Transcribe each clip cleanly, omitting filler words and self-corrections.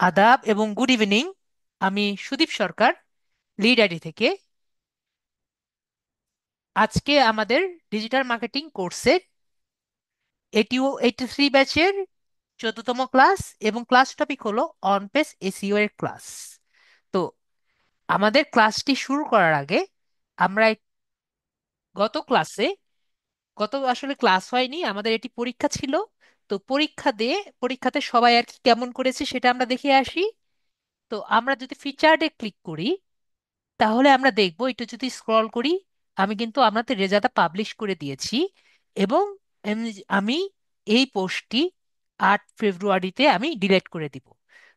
আদাব এবং good evening. আমি সুদীপ সরকার, লিড আইডি থেকে। আজকে আমাদের ডিজিটাল মার্কেটিং কোর্সের এটিও 83 ব্যাচের 14তম ক্লাস, এবং ক্লাস টপিক হলো অন পেজ এসইও এর ক্লাস। তো আমাদের ক্লাসটি শুরু করার আগে আমরা গত ক্লাসে গত আসলে ক্লাস হয়নি, আমাদের এটি পরীক্ষা ছিল। তো পরীক্ষাতে সবাই আর কি কেমন করেছে সেটা আমরা দেখে আসি। তো আমরা যদি ফিচার্ডে ক্লিক করি, তাহলে আমরা দেখবো, একটু যদি স্ক্রল করি, আমি কিন্তু আপনাদের রেজাল্টটা পাবলিশ করে দিয়েছি। এবং আমি এই পোস্টটি 8 ফেব্রুয়ারিতে আমি ডিলিট করে দিব।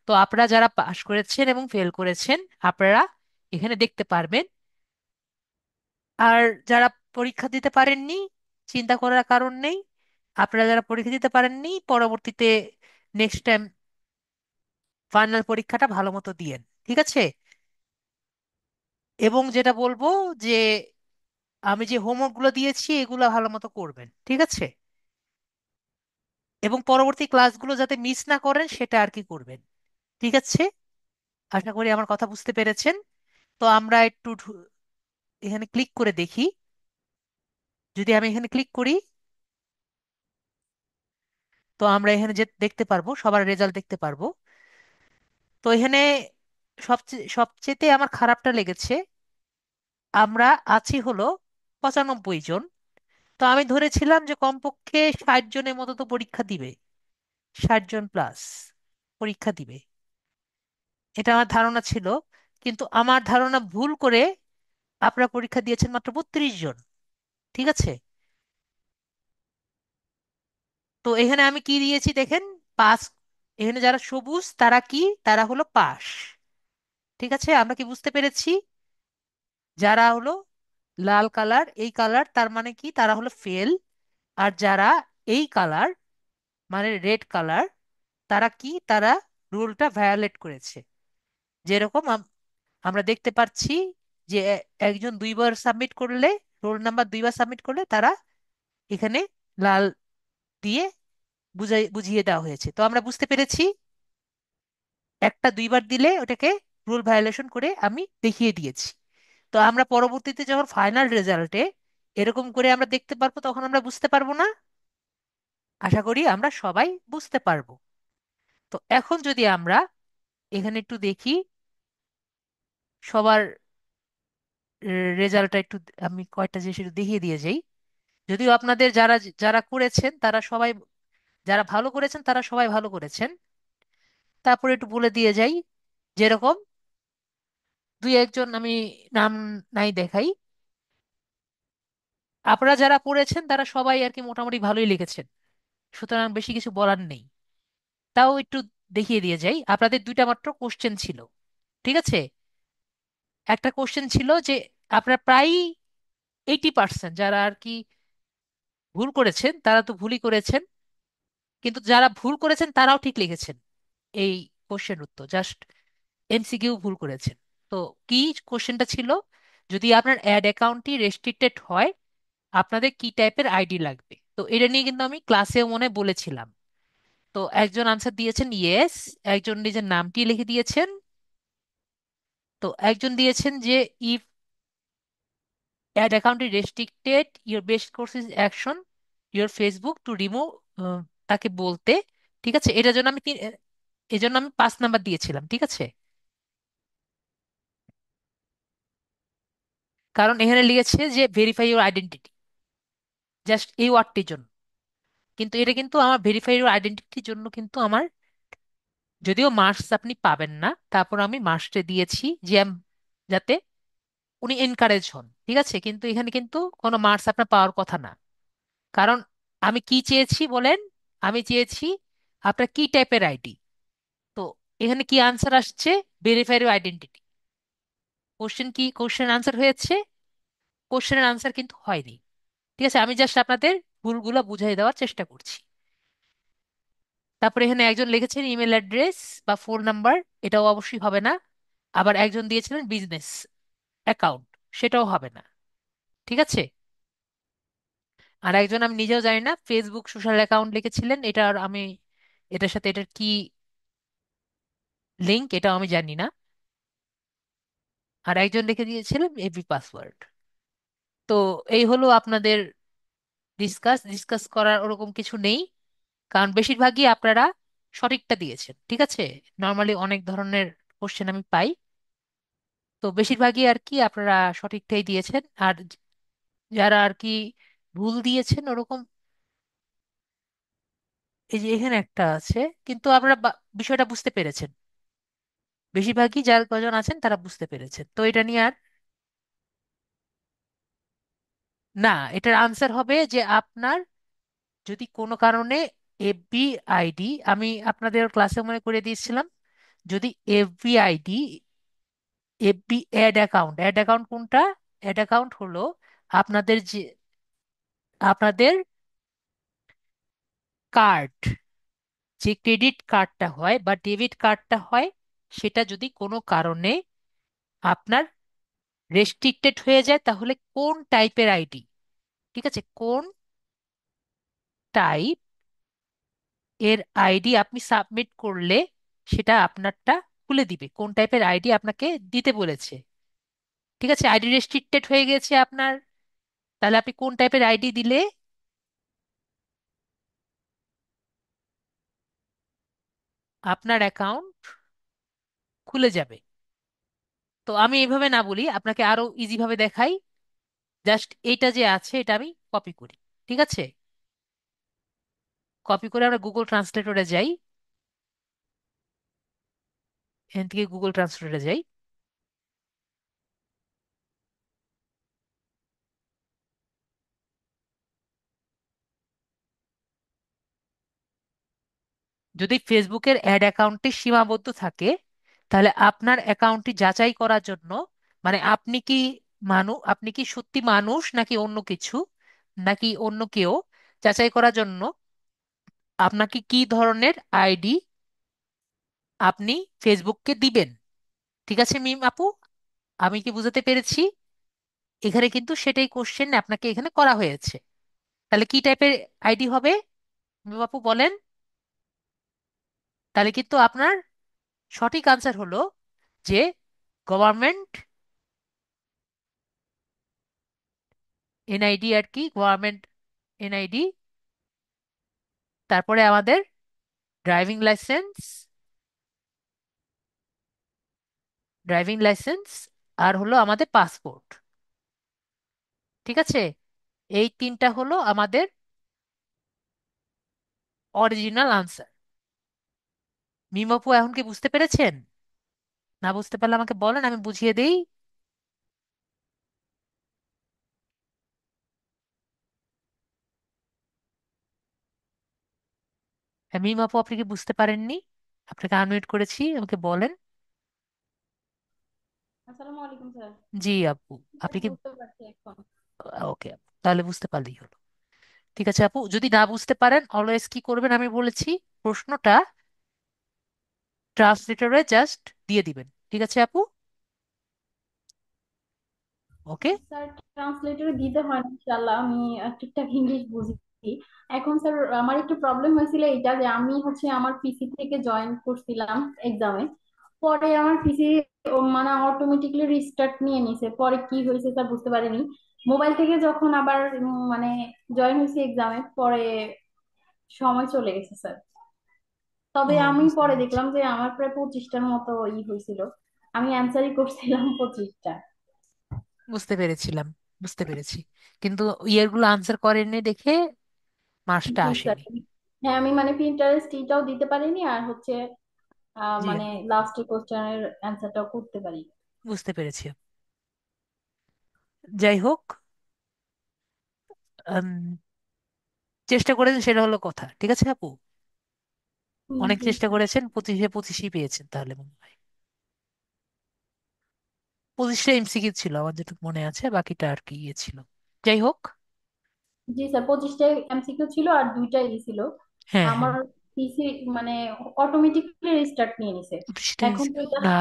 তো আপনারা যারা পাস করেছেন এবং ফেল করেছেন, আপনারা এখানে দেখতে পারবেন। আর যারা পরীক্ষা দিতে পারেননি, চিন্তা করার কারণ নেই। আপনারা যারা পরীক্ষা দিতে পারেননি, পরবর্তীতে নেক্সট টাইম ফাইনাল পরীক্ষাটা ভালো মতো দিয়েন, ঠিক আছে? এবং যেটা বলবো, যে আমি যে হোমওয়ার্কগুলো দিয়েছি এগুলো ভালো মতো করবেন, ঠিক আছে? এবং পরবর্তী ক্লাসগুলো যাতে মিস না করেন সেটা আর কি করবেন, ঠিক আছে? আশা করি আমার কথা বুঝতে পেরেছেন। তো আমরা একটু এখানে ক্লিক করে দেখি। যদি আমি এখানে ক্লিক করি, তো আমরা এখানে যে দেখতে পারবো, সবার রেজাল্ট দেখতে পারবো। তো এখানে সবচেয়েতে আমার খারাপটা লেগেছে, আমরা আছি হলো 95 জন। তো আমি ধরেছিলাম যে কমপক্ষে 60 জনের মতো তো পরীক্ষা দিবে, 60 জন প্লাস পরীক্ষা দিবে, এটা আমার ধারণা ছিল। কিন্তু আমার ধারণা ভুল করে আপনারা পরীক্ষা দিয়েছেন মাত্র 32 জন, ঠিক আছে? তো এখানে আমি কি দিয়েছি দেখেন, পাস। এখানে যারা সবুজ তারা কি, তারা হলো পাস, ঠিক আছে? আমরা কি বুঝতে পেরেছি? যারা হলো লাল কালার, এই কালার, তার মানে কি, তারা হলো ফেল। আর যারা এই কালার, মানে রেড কালার, তারা কি, তারা রুলটা ভায়োলেট করেছে। যেরকম আমরা দেখতে পাচ্ছি যে একজন 2বার সাবমিট করলে, রোল নাম্বার 2বার সাবমিট করলে তারা এখানে লাল দিয়ে বুঝিয়ে দেওয়া হয়েছে। তো আমরা বুঝতে পেরেছি একটা 2বার দিলে ওটাকে রুল ভায়োলেশন করে আমি দেখিয়ে দিয়েছি। তো আমরা পরবর্তীতে যখন ফাইনাল রেজাল্টে এরকম করে আমরা দেখতে পারবো, তখন আমরা বুঝতে পারবো না? আশা করি আমরা সবাই বুঝতে পারবো। তো এখন যদি আমরা এখানে একটু দেখি সবার রেজাল্টটা, একটু আমি কয়েকটা জিনিস একটু দেখিয়ে দিয়ে যাই। যদিও আপনাদের যারা যারা করেছেন তারা সবাই, যারা ভালো করেছেন তারা সবাই ভালো করেছেন। তারপরে একটু বলে দিয়ে যাই, যেরকম 2-1 জন আমি নাম নাই দেখাই, আপনারা যারা পড়েছেন তারা সবাই আর কি মোটামুটি ভালোই লিখেছেন। সুতরাং বেশি কিছু বলার নেই। তাও একটু দেখিয়ে দিয়ে যাই, আপনাদের 2টা মাত্র কোশ্চেন ছিল, ঠিক আছে? একটা কোশ্চেন ছিল যে আপনারা প্রায় 80% যারা আর কি ভুল করেছেন, তারা তো ভুলই করেছেন, কিন্তু যারা ভুল করেছেন তারাও ঠিক লিখেছেন এই কোশ্চেন উত্তর, জাস্ট এমসিকিউ ভুল করেছেন। তো কি কোশ্চেনটা ছিল, যদি আপনার অ্যাড অ্যাকাউন্টটি রেস্ট্রিক্টেড হয়, আপনাদের কি টাইপের আইডি লাগবে? তো এটা নিয়ে কিন্তু আমি ক্লাসেও মনে হয় বলেছিলাম। তো একজন আনসার দিয়েছেন ইয়েস, একজন নিজের নামটি লিখে দিয়েছেন। তো একজন দিয়েছেন যে if ad account is restricted, your best course is action your Facebook to remove, তাকে বলতে, ঠিক আছে? এটার জন্য আমি এজন্য আমি 5 নাম্বার দিয়েছিলাম, ঠিক আছে? কারণ এখানে লিখেছে যে ভেরিফাই ইউর আইডেন্টিটি, জাস্ট এই ওয়ার্ডটির জন্য। কিন্তু এটা কিন্তু আমার ভেরিফাই ইউর আইডেন্টিটির জন্য কিন্তু আমার, যদিও মার্কস আপনি পাবেন না, তারপর আমি মার্কসটা দিয়েছি যে যাতে উনি এনকারেজ হন, ঠিক আছে? কিন্তু এখানে কিন্তু কোনো মার্কস আপনার পাওয়ার কথা না। কারণ আমি কি চেয়েছি বলেন, আমি চেয়েছি আপনার কি টাইপের আইডি। তো এখানে কি আনসার আসছে, ভেরিফাই ইউর আইডেন্টিটি। কোশ্চেন কি কোশ্চেন আনসার হয়েছে? কোশ্চেনের আনসার কিন্তু হয়নি, ঠিক আছে? আমি জাস্ট আপনাদের ভুলগুলো বুঝিয়ে দেওয়ার চেষ্টা করছি। তারপরে এখানে একজন লিখেছেন ইমেল অ্যাড্রেস বা ফোন নাম্বার, এটাও অবশ্যই হবে না। আবার একজন দিয়েছিলেন বিজনেস অ্যাকাউন্ট, সেটাও হবে না, ঠিক আছে? আর একজন, আমি নিজেও জানি না, ফেসবুক সোশ্যাল অ্যাকাউন্ট লিখেছিলেন, এটা আর আমি এটার সাথে এটার কি লিঙ্ক, এটাও আমি জানি না। আর একজন রেখে দিয়েছিলেন এফবি পাসওয়ার্ড। তো এই হলো আপনাদের ডিসকাস ডিসকাস করার ওরকম কিছু নেই, কারণ বেশিরভাগই আপনারা সঠিকটা দিয়েছেন, ঠিক আছে। নর্মালি অনেক ধরনের কোশ্চেন আমি পাই, তো বেশিরভাগই আর কি আপনারা সঠিকটাই দিয়েছেন। আর যারা আর কি ভুল দিয়েছেন ওরকম, এই যে এখানে একটা আছে, কিন্তু আপনারা বিষয়টা বুঝতে পেরেছেন। বেশিরভাগই যারা কজন আছেন তারা বুঝতে পেরেছেন, তো এটা নিয়ে আর না। এটার আনসার হবে যে আপনার যদি কোনো কারণে এফবি আইডি, আমি আপনাদের ক্লাসে মনে করে দিয়েছিলাম, যদি FB ID, FB ad account, ad account কোনটা? অ্যাড অ্যাকাউন্ট হলো আপনাদের যে আপনাদের কার্ড, যে ক্রেডিট কার্ডটা হয় বা ডেবিট কার্ডটা হয়, সেটা যদি কোনো কারণে আপনার রেস্ট্রিক্টেড হয়ে যায়, তাহলে কোন টাইপের আইডি, ঠিক আছে, কোন টাইপ এর আইডি আপনি সাবমিট করলে সেটা আপনারটা খুলে দিবে, কোন টাইপের আইডি আপনাকে দিতে বলেছে। ঠিক আছে, আইডি রেস্ট্রিক্টেড হয়ে গেছে আপনার, তাহলে আপনি কোন টাইপের আইডি দিলে আপনার অ্যাকাউন্ট খুলে যাবে। তো আমি এইভাবে না বলি, আপনাকে আরো ইজি ভাবে দেখাই। জাস্ট এইটা যে আছে এটা আমি কপি করি, ঠিক আছে। কপি করে আমরা গুগল ট্রান্সলেটরে যাই, এখান থেকে গুগল ট্রান্সলেটরে যাই। যদি ফেসবুকের অ্যাড অ্যাকাউন্টটি সীমাবদ্ধ থাকে, তাহলে আপনার অ্যাকাউন্টটি যাচাই করার জন্য, মানে আপনি কি সত্যি মানুষ নাকি অন্য কিছু, নাকি অন্য কেউ, যাচাই করার জন্য আপনাকে কি ধরনের আইডি আপনি ফেসবুককে দিবেন। ঠিক আছে মিম আপু, আমি কি বুঝাতে পেরেছি? এখানে কিন্তু সেটাই কোশ্চেন আপনাকে এখানে করা হয়েছে। তাহলে কি টাইপের আইডি হবে মিম আপু বলেন? তাহলে কিন্তু আপনার সঠিক আনসার হলো যে গভর্নমেন্ট এনআইডি, আর কি গভর্নমেন্ট এনআইডি, তারপরে আমাদের ড্রাইভিং লাইসেন্স, ড্রাইভিং লাইসেন্স, আর হলো আমাদের পাসপোর্ট। ঠিক আছে, এই তিনটা হলো আমাদের অরিজিনাল আনসার। মিমপু এখন কি বুঝতে পেরেছেন? না বুঝতে পারলে আমাকে বলেন, আমি বুঝিয়ে দেই। হ্যাঁ মিমপু, আপনি কি বুঝতে পারেননি? আপনাকে আনমিউট করেছি, আমাকে বলেন। আসসালামু আলাইকুম স্যার। জি আপু, স্যার আপনি কি? বুঝতে পারছি এখন। ওকে, তাহলে বুঝতে পারলেই হলো। ঠিক আছে আপু, যদি না বুঝতে পারেন অলওয়েজ কি করবেন আমি বলেছি, প্রশ্নটা ট্রান্সলেটরে জাস্ট দিয়ে দিবেন। ঠিক আছে আপু? ওকে। স্যার ট্রান্সলেটরে দিতে হয় না, ইনশাআল্লাহ আমি ঠিকঠাক ইংলিশ বুঝি। এখন স্যার আমার একটু প্রবলেম হয়েছিল এটা যে আমি হচ্ছে আমার পিসি থেকে জয়েন করছিলাম এক্সামে, পরে আমার পিসি মানে অটোমেটিকলি রিস্টার্ট নিয়ে নিছে, পরে কি হয়েছে স্যার বুঝতে পারিনি। মোবাইল থেকে যখন আবার মানে জয়েন হয়েছে এক্সামে, পরে সময় চলে গেছে স্যার। ও, তবে আমি বুঝতে পরে পেরেছি। দেখলাম যে আমার প্রায় 25টার মতো হয়েছিল, আমি অ্যান্সারই করছিলাম 25টা। বুঝতে পেরেছিলাম, বুঝতে পেরেছি, কিন্তু ইয়েগুলো আনসার করেননি দেখে মার্কসটা জি স্যার। আসেনি। হ্যাঁ আমি মানে প্রিন্টারেস্ট এটাও দিতে পারিনি, আর হচ্ছে জি মানে লাস্টের কোশ্চেনের অ্যান্সারটাও করতে পারি। বুঝতে পেরেছি। যাই হোক, উম, চেষ্টা করেছেন সেটা হলো কথা, ঠিক আছে আপু। অনেক জি চেষ্টা স্যার। করেছেন, 25-এ 25ই পেয়েছেন তাহলে মনে হয়। 25টা এমসিকিউ ছিল আমার যেটুকু মনে আছে, বাকিটা আর কি ইয়ে ছিল। যাই হোক। জি স্যার, 25টা এমসিকিউ ছিল আর দুইটাই ছিল। হ্যাঁ হ্যাঁ, আমার পিসি মানে অটোমেটিকলি রিস্টার্ট নিয়ে নিছে। 25টা এখন তো এমসিকিউ এটা না,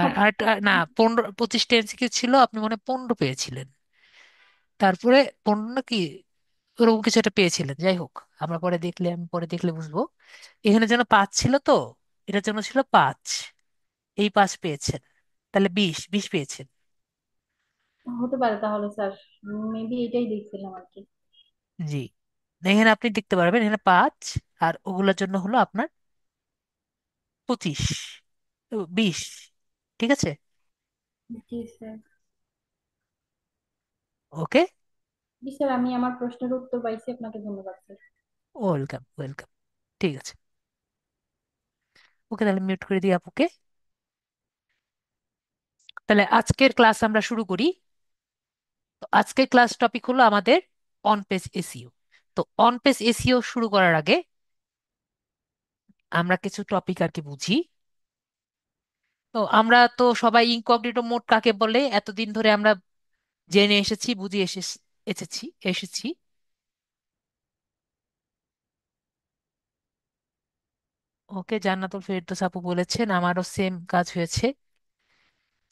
না 15, 25টা এমসিকিউ ছিল, আপনি মনে হয় 15 পেয়েছিলেন, তারপরে 15 নাকি ওরকম কিছু একটা পেয়েছিলেন। যাই হোক, আমি পরে দেখলে বুঝবো। এখানে যেন 5 ছিল তো, এটার জন্য ছিল 5। এই 5 পেয়েছেন, তাহলে 20 পেয়েছেন। হতে পারে তাহলে স্যার, মেবি এটাই দেখছিলাম আর কি। জি, এখানে আপনি দেখতে পারবেন এখানে 5, আর ওগুলোর জন্য হলো আপনার 25, 20। ঠিক আছে। জি স্যার। ওকে। জি স্যার, আমি আমার প্রশ্নের উত্তর পাইছি, আপনাকে ধন্যবাদ স্যার। Welcome, welcome. ঠিক আছে। ওকে, তাহলে মিউট করে দিই আপুকে। তাহলে আজকের ক্লাস আমরা শুরু করি। তো আজকের ক্লাস টপিক হলো আমাদের অন পেজ এসইও। তো অন পেজ এসইও শুরু করার আগে আমরা কিছু টপিক আর কি বুঝি। তো আমরা তো সবাই ইনকগনিটো মোড কাকে বলে এতদিন ধরে আমরা জেনে এসেছি, বুঝে এসেছি এসেছি। ওকে, জান্নাতুল ফেরদৌস আপু বলেছেন আমারও সেম কাজ হয়েছে,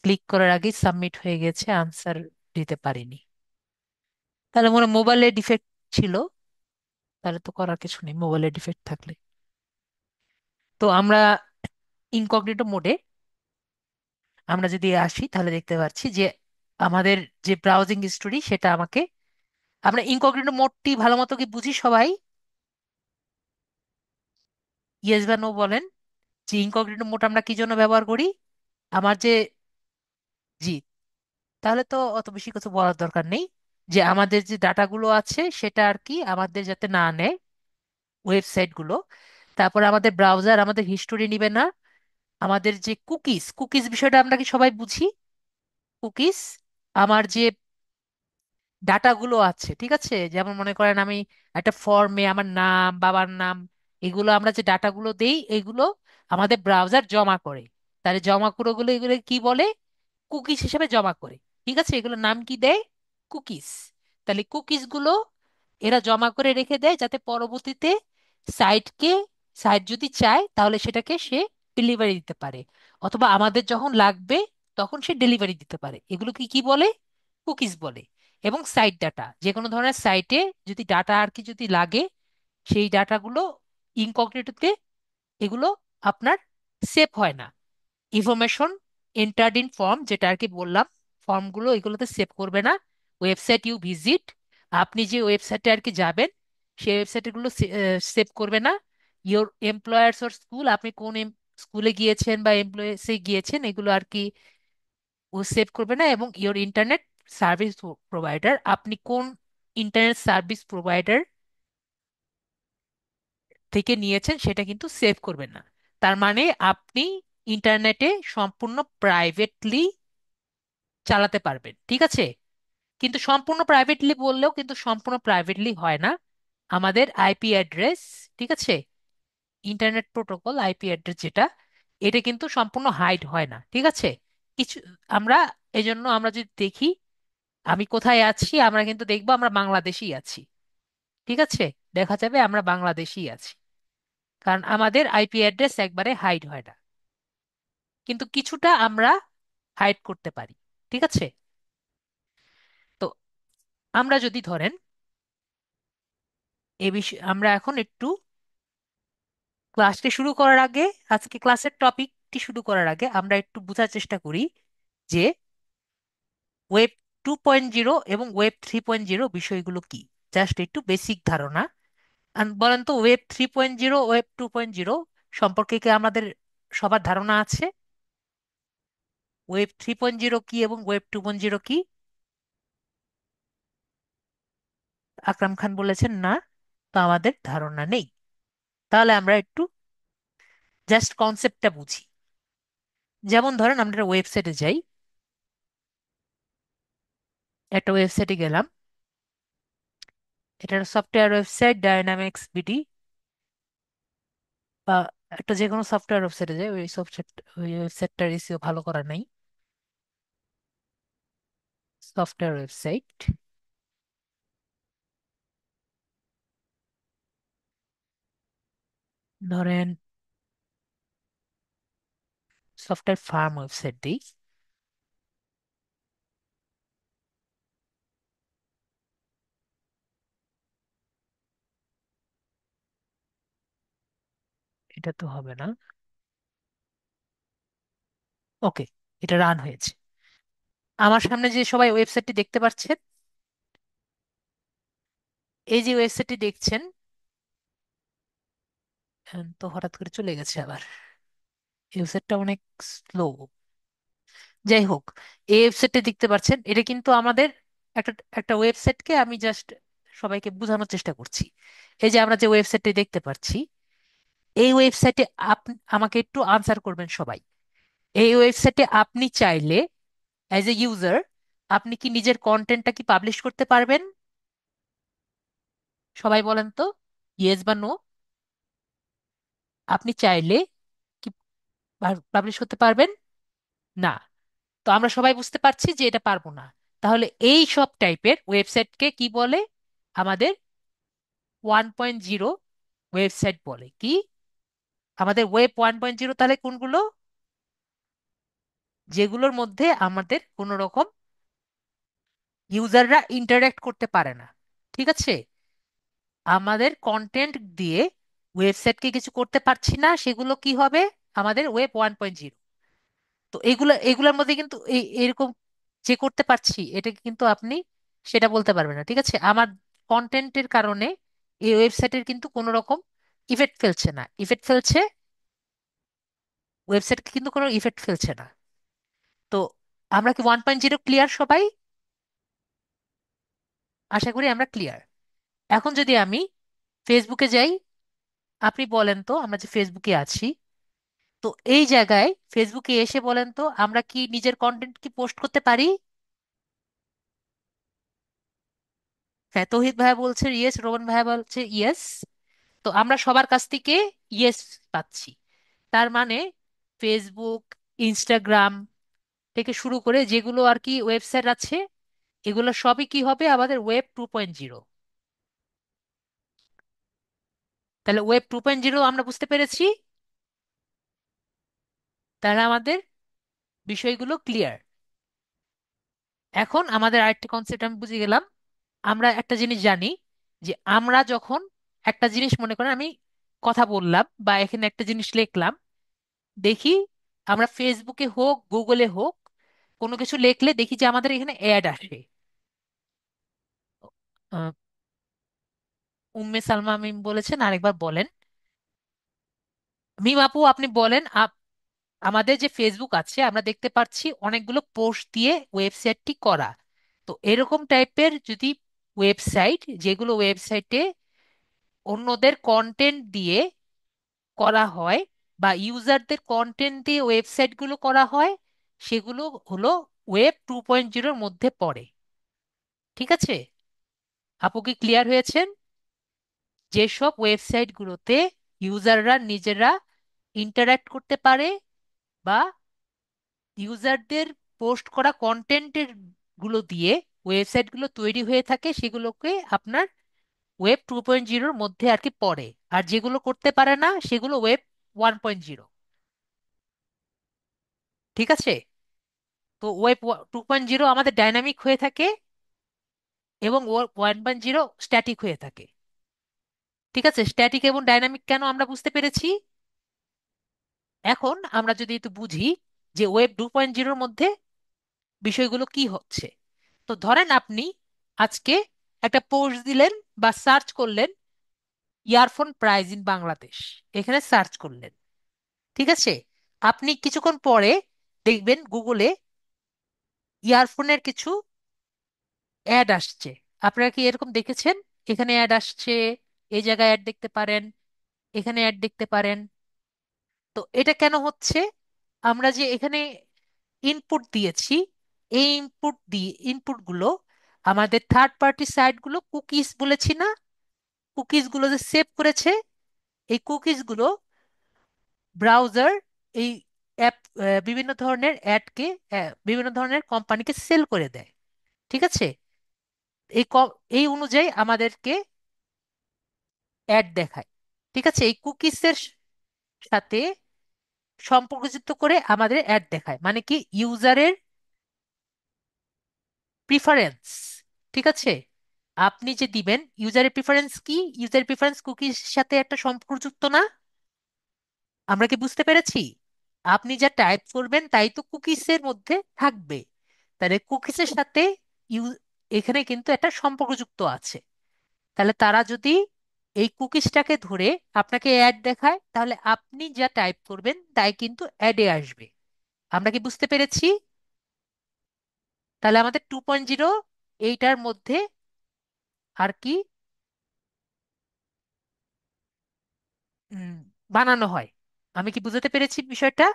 ক্লিক করার আগেই সাবমিট হয়ে গেছে, আনসার দিতে পারিনি। তাহলে মনে হয় মোবাইলের ডিফেক্ট ছিল। তাহলে তো করার কিছু নেই মোবাইলের ডিফেক্ট থাকলে। তো আমরা ইনকগনিটো মোডে আমরা যদি আসি তাহলে দেখতে পাচ্ছি যে আমাদের যে ব্রাউজিং হিস্টোরি সেটা আমাকে, আমরা ইনকগনিটো মোডটি ভালো মতো কি বুঝি সবাই? ইয়েস বা নো বলেন, যে ইনকগনিটো মোড আমরা কি জন্য ব্যবহার করি? আমার যে, জি, তাহলে তো অত বেশি কিছু বলার দরকার নেই। যে আমাদের যে ডাটাগুলো আছে সেটা আর কি আমাদের যাতে না নেয় ওয়েবসাইট গুলো। তারপরে আমাদের ব্রাউজার আমাদের হিস্টোরি নিবে না। আমাদের যে কুকিজ, কুকিজ বিষয়টা আমরা কি সবাই বুঝি? কুকিজ আমার যে ডাটাগুলো আছে, ঠিক আছে, যেমন মনে করেন আমি একটা ফর্মে আমার নাম, বাবার নাম, এগুলো আমরা যে ডাটাগুলো দেই এগুলো আমাদের ব্রাউজার জমা করে। তাহলে জমা করে গুলো এগুলো কি বলে? কুকিজ হিসেবে জমা করে। ঠিক আছে, এগুলোর নাম কি দেয়? কুকিজ। তাহলে কুকিজ গুলো এরা জমা করে রেখে দেয় যাতে পরবর্তীতে সাইটকে, সাইট যদি চায় তাহলে সেটাকে সে ডেলিভারি দিতে পারে, অথবা আমাদের যখন লাগবে তখন সে ডেলিভারি দিতে পারে। এগুলোকে কি বলে? কুকিজ বলে। এবং সাইট ডাটা, যে কোনো ধরনের সাইটে যদি ডাটা আর কি যদি লাগে, সেই ডাটাগুলো ইনকগনিটোতে এগুলো আপনার সেভ হয় না। ইনফরমেশন এন্টার্ড ইন ফর্ম, যেটা আর কি বললাম, ফর্মগুলো এগুলোতে সেভ করবে না। ওয়েবসাইট ইউ ভিজিট, আপনি যে ওয়েবসাইটে আর কি যাবেন সেই ওয়েবসাইটগুলো সেভ করবে না। ইওর এমপ্লয়ার্স অর স্কুল, আপনি কোন স্কুলে গিয়েছেন বা এমপ্লয়েসে গিয়েছেন এগুলো আর কি ও সেভ করবে না। এবং ইওর ইন্টারনেট সার্ভিস প্রোভাইডার, আপনি কোন ইন্টারনেট সার্ভিস প্রোভাইডার থেকে নিয়েছেন সেটা কিন্তু সেভ করবেন না। তার মানে আপনি ইন্টারনেটে সম্পূর্ণ প্রাইভেটলি চালাতে পারবেন, ঠিক আছে। কিন্তু সম্পূর্ণ প্রাইভেটলি বললেও কিন্তু সম্পূর্ণ প্রাইভেটলি হয় না। আমাদের আইপি অ্যাড্রেস, ঠিক আছে, ইন্টারনেট প্রোটোকল আইপি অ্যাড্রেস যেটা, এটা কিন্তু সম্পূর্ণ হাইড হয় না, ঠিক আছে। কিছু আমরা, এজন্য আমরা যদি দেখি আমি কোথায় আছি, আমরা কিন্তু দেখবো আমরা বাংলাদেশেই আছি, ঠিক আছে। দেখা যাবে আমরা বাংলাদেশেই আছি, কারণ আমাদের আইপি অ্যাড্রেস একবারে হাইড হয় না। কিন্তু কিছুটা আমরা হাইড করতে পারি, ঠিক আছে। তো আমরা যদি ধরেন এ বিষয়ে আমরা এখন একটু ক্লাসটি শুরু করার আগে, আজকে ক্লাসের টপিকটি শুরু করার আগে আমরা একটু বোঝার চেষ্টা করি যে ওয়েব 2.0 এবং ওয়েব 3.0 বিষয়গুলো কি। জাস্ট একটু বেসিক ধারণা। আর বলেন তো, ওয়েব 3.0, ওয়েব 2.0 সম্পর্কে কি আমাদের সবার ধারণা আছে? ওয়েব 3.0 কি এবং ওয়েব 2.0 কি? আকরাম খান বলেছেন না, তো আমাদের ধারণা নেই। তাহলে আমরা একটু জাস্ট কনসেপ্টটা বুঝি। যেমন ধরেন আমরা ওয়েবসাইটে যাই, একটা ওয়েবসাইটে গেলাম, এটা সফটওয়্যার ওয়েবসাইট ডায়নামিক্স বিডি, বা একটা যে কোনো সফটওয়্যার ওয়েবসাইটে যাই, ওই ওয়েবসাইটটার এসইও ভালো করা নাই। সফটওয়্যার ওয়েবসাইট, ধরেন সফটওয়্যার ফার্ম ওয়েবসাইট দিই। এটা তো হবে না। ওকে, এটা রান হয়েছে। আমার সামনে যে সবাই ওয়েবসাইটটি দেখতে পাচ্ছেন, এই যে ওয়েবসাইটটি দেখছেন, তো হঠাৎ করে চলে গেছে আবার। ওয়েবসাইটটা অনেক স্লো। যাই হোক, এই ওয়েবসাইটে দেখতে পাচ্ছেন, এটা কিন্তু আমাদের একটা একটা ওয়েবসাইটকে আমি জাস্ট সবাইকে বোঝানোর চেষ্টা করছি। এই যে আমরা যে ওয়েবসাইটটি দেখতে পাচ্ছি, এই ওয়েবসাইটে আপনি আমাকে একটু আনসার করবেন সবাই। এই ওয়েবসাইটে আপনি চাইলে অ্যাজ এ ইউজার আপনি কি নিজের কন্টেন্টটা কি পাবলিশ করতে পারবেন? সবাই বলেন তো, ইয়েস বা নো। আপনি চাইলে কি পাবলিশ করতে পারবেন? না। তো আমরা সবাই বুঝতে পারছি যে এটা পারবো না। তাহলে এই সব টাইপের ওয়েবসাইটকে কি বলে? আমাদের 1.0 ওয়েবসাইট বলে। কি? আমাদের ওয়েব 1.0 তাহলে কোনগুলো? যেগুলোর মধ্যে আমাদের কোনো রকম ইউজাররা ইন্টারঅ্যাক্ট করতে পারে না। ঠিক আছে? আমাদের কন্টেন্ট দিয়ে ওয়েবসাইটকে কিছু করতে পারছি না, সেগুলো কি হবে? আমাদের ওয়েব 1.0। তো এগুলোর মধ্যে কিন্তু এরকম যে করতে পারছি, এটা কিন্তু আপনি সেটা বলতে পারবেন না। ঠিক আছে? আমার কন্টেন্টের কারণে এই ওয়েবসাইটের কিন্তু কোনো রকম ইফেক্ট ফেলছে না। ইফেক্ট ফেলছে ওয়েবসাইটকে কিন্তু কোনো ইফেক্ট ফেলছে না। তো আমরা কি 1.0 ক্লিয়ার সবাই? আশা করি আমরা ক্লিয়ার। এখন যদি আমি ফেসবুকে যাই, আপনি বলেন তো, আমরা যে ফেসবুকে আছি, তো এই জায়গায় ফেসবুকে এসে বলেন তো, আমরা কি নিজের কন্টেন্ট কি পোস্ট করতে পারি? হ্যাঁ, তৌহিদ ভাইয়া বলছে ইয়েস, রোহন ভাইয়া বলছে ইয়েস। তো আমরা সবার কাছ থেকে ইয়েস পাচ্ছি। তার মানে ফেসবুক, ইনস্টাগ্রাম থেকে শুরু করে যেগুলো আর কি ওয়েবসাইট আছে, এগুলো সবই কি হবে? আমাদের ওয়েব 2.0। তাহলে ওয়েব 2.0 আমরা বুঝতে পেরেছি। তাহলে আমাদের বিষয়গুলো ক্লিয়ার। এখন আমাদের আরেকটা কনসেপ্ট আমি বুঝে গেলাম। আমরা একটা জিনিস জানি, যে আমরা যখন একটা জিনিস, মনে করেন আমি কথা বললাম বা এখানে একটা জিনিস লিখলাম, দেখি আমরা ফেসবুকে হোক গুগলে হোক কোনো কিছু লিখলে দেখি যে আমাদের এখানে অ্যাড আসে। আহ, উম্মে সালমা মিম বলেছেন, আরেকবার বলেন। মিম আপু আপনি বলেন। আমাদের যে ফেসবুক আছে, আমরা দেখতে পাচ্ছি অনেকগুলো পোস্ট দিয়ে ওয়েবসাইটটি করা। তো এরকম টাইপের যদি ওয়েবসাইট, যেগুলো ওয়েবসাইটে অন্যদের কন্টেন্ট দিয়ে করা হয় বা ইউজারদের কন্টেন্ট দিয়ে ওয়েবসাইটগুলো করা হয়, সেগুলো হলো ওয়েব 2.0-র মধ্যে পড়ে। ঠিক আছে? আপু কি ক্লিয়ার হয়েছেন? যেসব ওয়েবসাইটগুলোতে ইউজাররা নিজেরা ইন্টারঅ্যাক্ট করতে পারে বা ইউজারদের পোস্ট করা কন্টেন্টের গুলো দিয়ে ওয়েবসাইটগুলো তৈরি হয়ে থাকে, সেগুলোকে আপনার ওয়েব 2.0-র মধ্যে আর কি পড়ে। আর যেগুলো করতে পারে না, সেগুলো ওয়েব 1.0। ঠিক আছে? তো ওয়েব 2.0 আমাদের ডাইনামিক হয়ে থাকে এবং 1.0 স্ট্যাটিক হয়ে থাকে। ঠিক আছে? স্ট্যাটিক এবং ডাইনামিক কেন আমরা বুঝতে পেরেছি। এখন আমরা যদি একটু বুঝি যে ওয়েব 2.0-র মধ্যে বিষয়গুলো কি হচ্ছে। তো ধরেন আপনি আজকে একটা পোস্ট দিলেন বা সার্চ করলেন, ইয়ারফোন প্রাইস ইন বাংলাদেশ, এখানে সার্চ করলেন। ঠিক আছে? আপনি কিছুক্ষণ পরে দেখবেন গুগলে ইয়ারফোনের কিছু অ্যাড আসছে। আপনারা কি এরকম দেখেছেন? এখানে অ্যাড আসছে, এই জায়গায় অ্যাড দেখতে পারেন, এখানে অ্যাড দেখতে পারেন। তো এটা কেন হচ্ছে? আমরা যে এখানে ইনপুট দিয়েছি, এই ইনপুটগুলো আমাদের থার্ড পার্টি সাইটগুলো কুকিজ বলেছি না? কুকিজ গুলো যে সেভ করেছে, এই কুকিজ গুলো ব্রাউজার এই অ্যাপ, বিভিন্ন ধরনের অ্যাডকে, বিভিন্ন ধরনের কোম্পানিকে সেল করে দেয়। ঠিক আছে? এই অনুযায়ী আমাদেরকে অ্যাড দেখায়। ঠিক আছে? এই কুকিজের সাথে সম্পর্কযুক্ত করে আমাদের অ্যাড দেখায়, মানে কি ইউজারের প্রিফারেন্স। ঠিক আছে? আপনি যে দিবেন ইউজারের প্রিফারেন্স, কি ইউজার প্রিফারেন্স কুকির সাথে একটা সম্পর্কযুক্ত না? আমরা কি বুঝতে পেরেছি? আপনি যা টাইপ করবেন তাই তো কুকিজের মধ্যে থাকবে। তাহলে কুকিজের সাথে ইউ এখানে কিন্তু একটা সম্পর্কযুক্ত আছে। তাহলে তারা যদি এই কুকিজটাকে ধরে আপনাকে অ্যাড দেখায়, তাহলে আপনি যা টাইপ করবেন তাই কিন্তু অ্যাডে আসবে। আমরা কি বুঝতে পেরেছি? তাহলে আমাদের 2.0 এইটার মধ্যে আর কি উম, বানানো হয়। আমি কি বুঝতে পেরেছি বিষয়টা?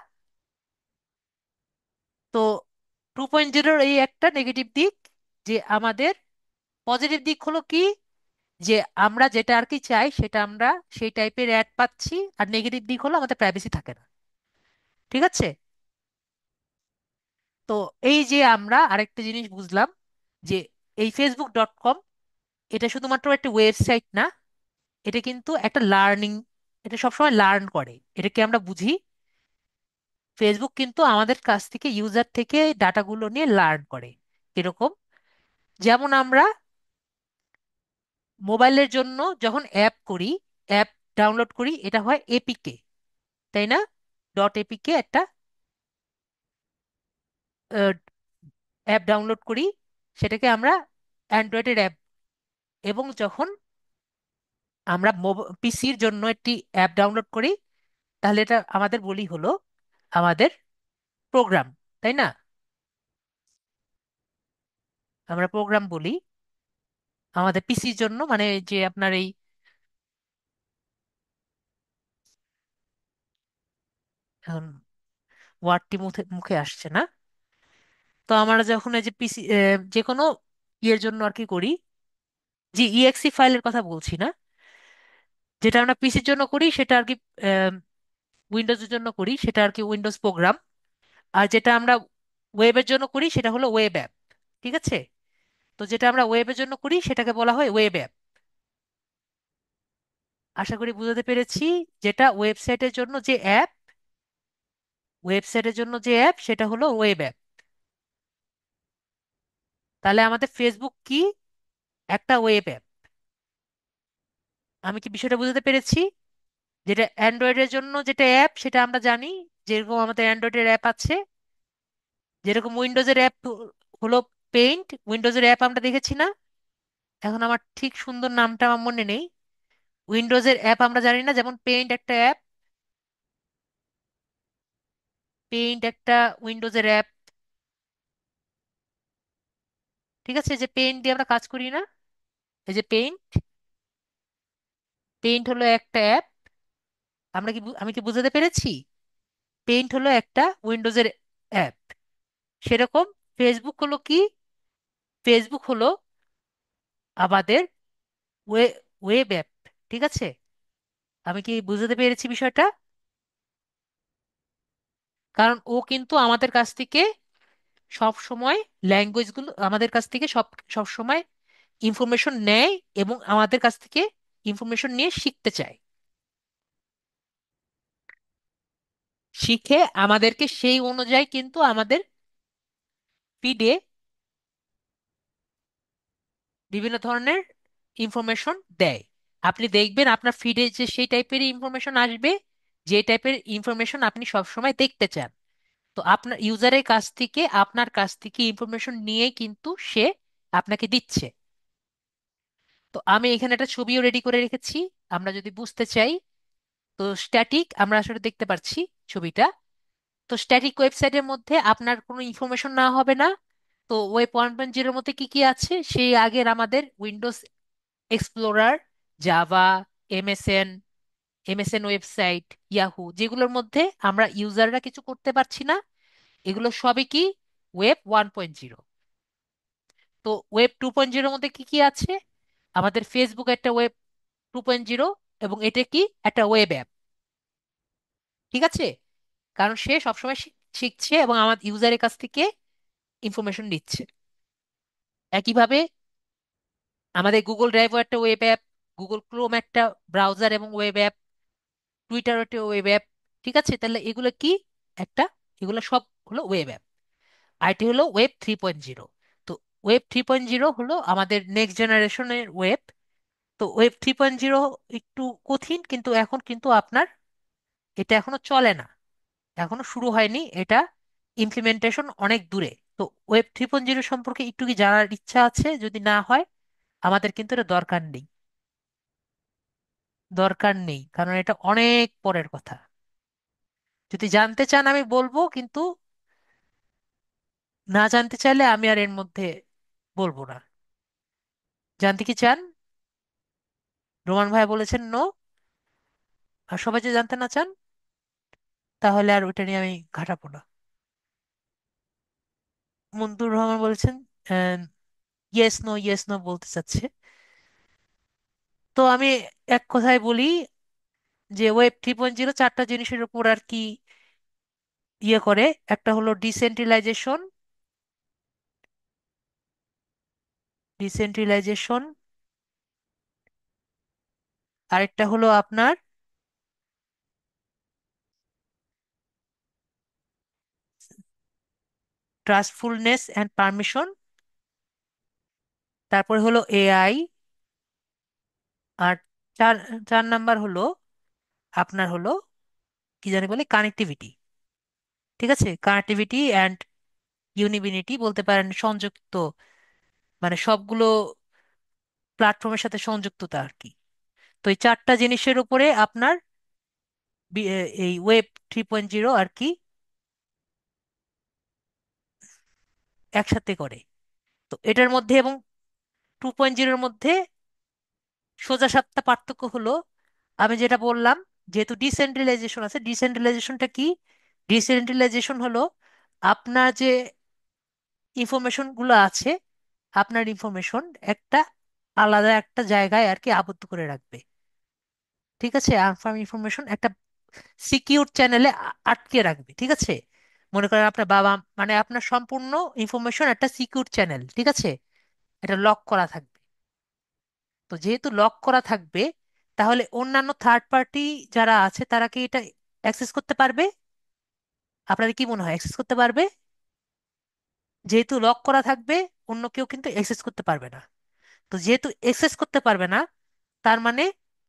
তো 2.0 এই একটা নেগেটিভ দিক, যে আমাদের পজিটিভ দিক হলো কি, যে আমরা যেটা আর কি চাই সেটা আমরা সেই টাইপের অ্যাড পাচ্ছি। আর নেগেটিভ দিক হলো আমাদের প্রাইভেসি থাকে না। ঠিক আছে? তো এই যে আমরা আরেকটা জিনিস বুঝলাম, যে এই Facebook.com এটা শুধুমাত্র একটা ওয়েবসাইট না, এটা কিন্তু একটা লার্নিং, এটা সবসময় লার্ন করে। এটাকে আমরা বুঝি, ফেসবুক কিন্তু আমাদের কাছ থেকে, ইউজার থেকে ডাটাগুলো নিয়ে লার্ন করে। এরকম, যেমন আমরা মোবাইলের জন্য যখন অ্যাপ করি, অ্যাপ ডাউনলোড করি, এটা হয় এপিকে, তাই না? ডট এপিকে একটা অ্যাপ ডাউনলোড করি, সেটাকে আমরা অ্যান্ড্রয়েডের অ্যাপ। এবং যখন আমরা পিসির জন্য একটি অ্যাপ ডাউনলোড করি, তাহলে এটা আমাদের বলি হলো আমাদের প্রোগ্রাম, তাই না? আমরা প্রোগ্রাম বলি আমাদের পিসির জন্য, মানে যে আপনার এই ওয়ার্ডটি মুখে মুখে আসছে না। তো আমরা যখন এই যে পিসি যে কোনো ইয়ের জন্য আর কি করি, যে ইএক্সি ফাইলের কথা বলছি না, যেটা আমরা পিসির জন্য করি সেটা আর কি উইন্ডোজের জন্য করি সেটা আর কি উইন্ডোজ প্রোগ্রাম। আর যেটা আমরা ওয়েবের জন্য করি সেটা হলো ওয়েব অ্যাপ। ঠিক আছে? তো যেটা আমরা ওয়েবের জন্য করি সেটাকে বলা হয় ওয়েব অ্যাপ। আশা করি বুঝতে পেরেছি। যেটা ওয়েবসাইটের জন্য যে অ্যাপ, ওয়েবসাইটের জন্য যে অ্যাপ সেটা হলো ওয়েব অ্যাপ। তাহলে আমাদের ফেসবুক কি? একটা ওয়েব অ্যাপ। আমি কি বিষয়টা বুঝতে পেরেছি? যেটা অ্যান্ড্রয়েডের জন্য যেটা অ্যাপ সেটা আমরা জানি, যেরকম আমাদের অ্যান্ড্রয়েডের অ্যাপ আছে, যেরকম উইন্ডোজের অ্যাপ হলো পেইন্ট, উইন্ডোজের অ্যাপ আমরা দেখেছি না? এখন আমার ঠিক সুন্দর নামটা আমার মনে নেই। উইন্ডোজের অ্যাপ আমরা জানি না, যেমন পেইন্ট একটা অ্যাপ, পেইন্ট একটা উইন্ডোজের অ্যাপ। ঠিক আছে? যে পেইন্ট দিয়ে আমরা কাজ করি না, এই যে পেইন্ট, পেইন্ট হলো একটা অ্যাপ। আমি কি বুঝাতে পেরেছি? পেইন্ট হলো একটা উইন্ডোজের অ্যাপ। সেরকম ফেসবুক হলো কি? ফেসবুক হলো আমাদের ওয়েব অ্যাপ। ঠিক আছে? আমি কি বুঝাতে পেরেছি বিষয়টা? কারণ ও কিন্তু আমাদের কাছ থেকে সব সময় ল্যাঙ্গুয়েজগুলো আমাদের কাছ থেকে সব সময় ইনফরমেশন নেয়, এবং আমাদের কাছ থেকে ইনফরমেশন নিয়ে শিখতে চায়। শিখে আমাদেরকে সেই অনুযায়ী কিন্তু আমাদের ফিডে বিভিন্ন ধরনের ইনফরমেশন দেয়। আপনি দেখবেন আপনার ফিডে যে সেই টাইপের ইনফরমেশন আসবে, যে টাইপের ইনফরমেশন আপনি সবসময় দেখতে চান। তো আপনার ইউজারের কাছ থেকে, আপনার কাছ থেকে ইনফরমেশন নিয়ে কিন্তু সে আপনাকে দিচ্ছে। তো আমি এখানে একটা ছবিও রেডি করে রেখেছি, আমরা যদি বুঝতে চাই। তো স্ট্যাটিক আমরা আসলে দেখতে পাচ্ছি ছবিটা। তো স্ট্যাটিক ওয়েবসাইটের মধ্যে আপনার কোনো ইনফরমেশন না হবে না। তো ওয়েব 1.0 মধ্যে কি কি আছে, সেই আগের আমাদের Windows explorer, Java, MSN, MSN website, Yahoo, যেগুলোর মধ্যে আমরা ইউজাররা কিছু করতে পারছি না, এগুলো সবই কি ওয়েব 1.0। তো ওয়েব 2.0 মধ্যে কি কি আছে? আমাদের ফেসবুক একটা ওয়েব 2.0, এবং এটা কি একটা ওয়েব অ্যাপ। ঠিক আছে? কারণ সে সবসময় শিখছে এবং আমার ইউজারের কাছ থেকে ইনফরমেশন নিচ্ছে। একইভাবে আমাদের গুগল ড্রাইভও একটা ওয়েব অ্যাপ, গুগল ক্রোম একটা ব্রাউজার এবং ওয়েব অ্যাপ, টুইটার একটা ওয়েব অ্যাপ। ঠিক আছে? তাহলে এগুলো কি একটা, এগুলো সব হলো ওয়েব অ্যাপ। আইটি হলো ওয়েব 3.0। তো ওয়েব 3.0 হলো আমাদের নেক্সট জেনারেশনের ওয়েব। তো ওয়েব 3.0 একটু কঠিন, কিন্তু এখন কিন্তু আপনার এটা এখনো চলে না। এখনো শুরু হয়নি এটা, ইমপ্লিমেন্টেশন অনেক দূরে। তো ওয়েব 3.0 সম্পর্কে একটু কি জানার ইচ্ছা আছে? যদি না হয়, আমাদের কিন্তু এটা দরকার নেই। দরকার নেই কারণ এটা অনেক পরের কথা। যদি জানতে চান আমি বলবো, কিন্তু না জানতে চাইলে আমি আর এর মধ্যে বলবো না। জানতে কি চান? রোমান ভাই বলেছেন নো। আর সবাই যে জানতে না চান, তাহলে আর ওইটা নিয়ে আমি ঘাটাবো না। মঞ্জুর রহমান বলেছেন ইয়েস নো, ইয়েস নো বলতে চাচ্ছে। তো আমি এক কথায় বলি যে ওয়েব 3.0 চারটা জিনিসের উপর আর কি ইয়ে করে। একটা হলো ডিসেন্ট্রালাইজেশন, ডিসেন্ট্রালাইজেশন। আরেকটা হলো আপনার ট্রাস্টফুলনেস অ্যান্ড পারমিশন। তারপরে হলো এআই। আর চার চার নাম্বার হলো আপনার হলো কি জানি বলে, কানেক্টিভিটি। ঠিক আছে, কানেক্টিভিটি অ্যান্ড ইউনিবিনিটি বলতে পারেন, সংযুক্ত, মানে সবগুলো প্ল্যাটফর্মের সাথে সংযুক্ততা আর কি। তো এই চারটা জিনিসের উপরে আপনার এই ওয়েব 3.0 আর কি একসাথে করে। তো এটার মধ্যে এবং 2.0-এর মধ্যে সোজা সাপটা পার্থক্য হলো, আমি যেটা বললাম, যেহেতু ডিসেন্ট্রালাইজেশন আছে। ডিসেন্ট্রালাইজেশনটা কি? ডিসেন্ট্রালাইজেশন হলো আপনার যে ইনফরমেশন গুলো আছে, আপনার ইনফরমেশন একটা আলাদা একটা জায়গায় আর কি আবদ্ধ করে রাখবে। ঠিক আছে, আনফার্ম ইনফরমেশন একটা সিকিউর চ্যানেলে আটকে রাখবে। ঠিক আছে, মনে করেন আপনার বাবা, মানে আপনার সম্পূর্ণ ইনফরমেশন একটা সিকিউর চ্যানেল, ঠিক আছে, এটা লক করা থাকবে। তো যেহেতু লক করা থাকবে, তাহলে অন্যান্য থার্ড পার্টি যারা আছে তারা কি এটা অ্যাক্সেস করতে পারবে? আপনাদের কি মনে হয় অ্যাক্সেস করতে পারবে? যেহেতু লক করা থাকবে, অন্য কেউ কিন্তু অ্যাক্সেস করতে পারবে না। তো যেহেতু অ্যাক্সেস করতে পারবে না, তার মানে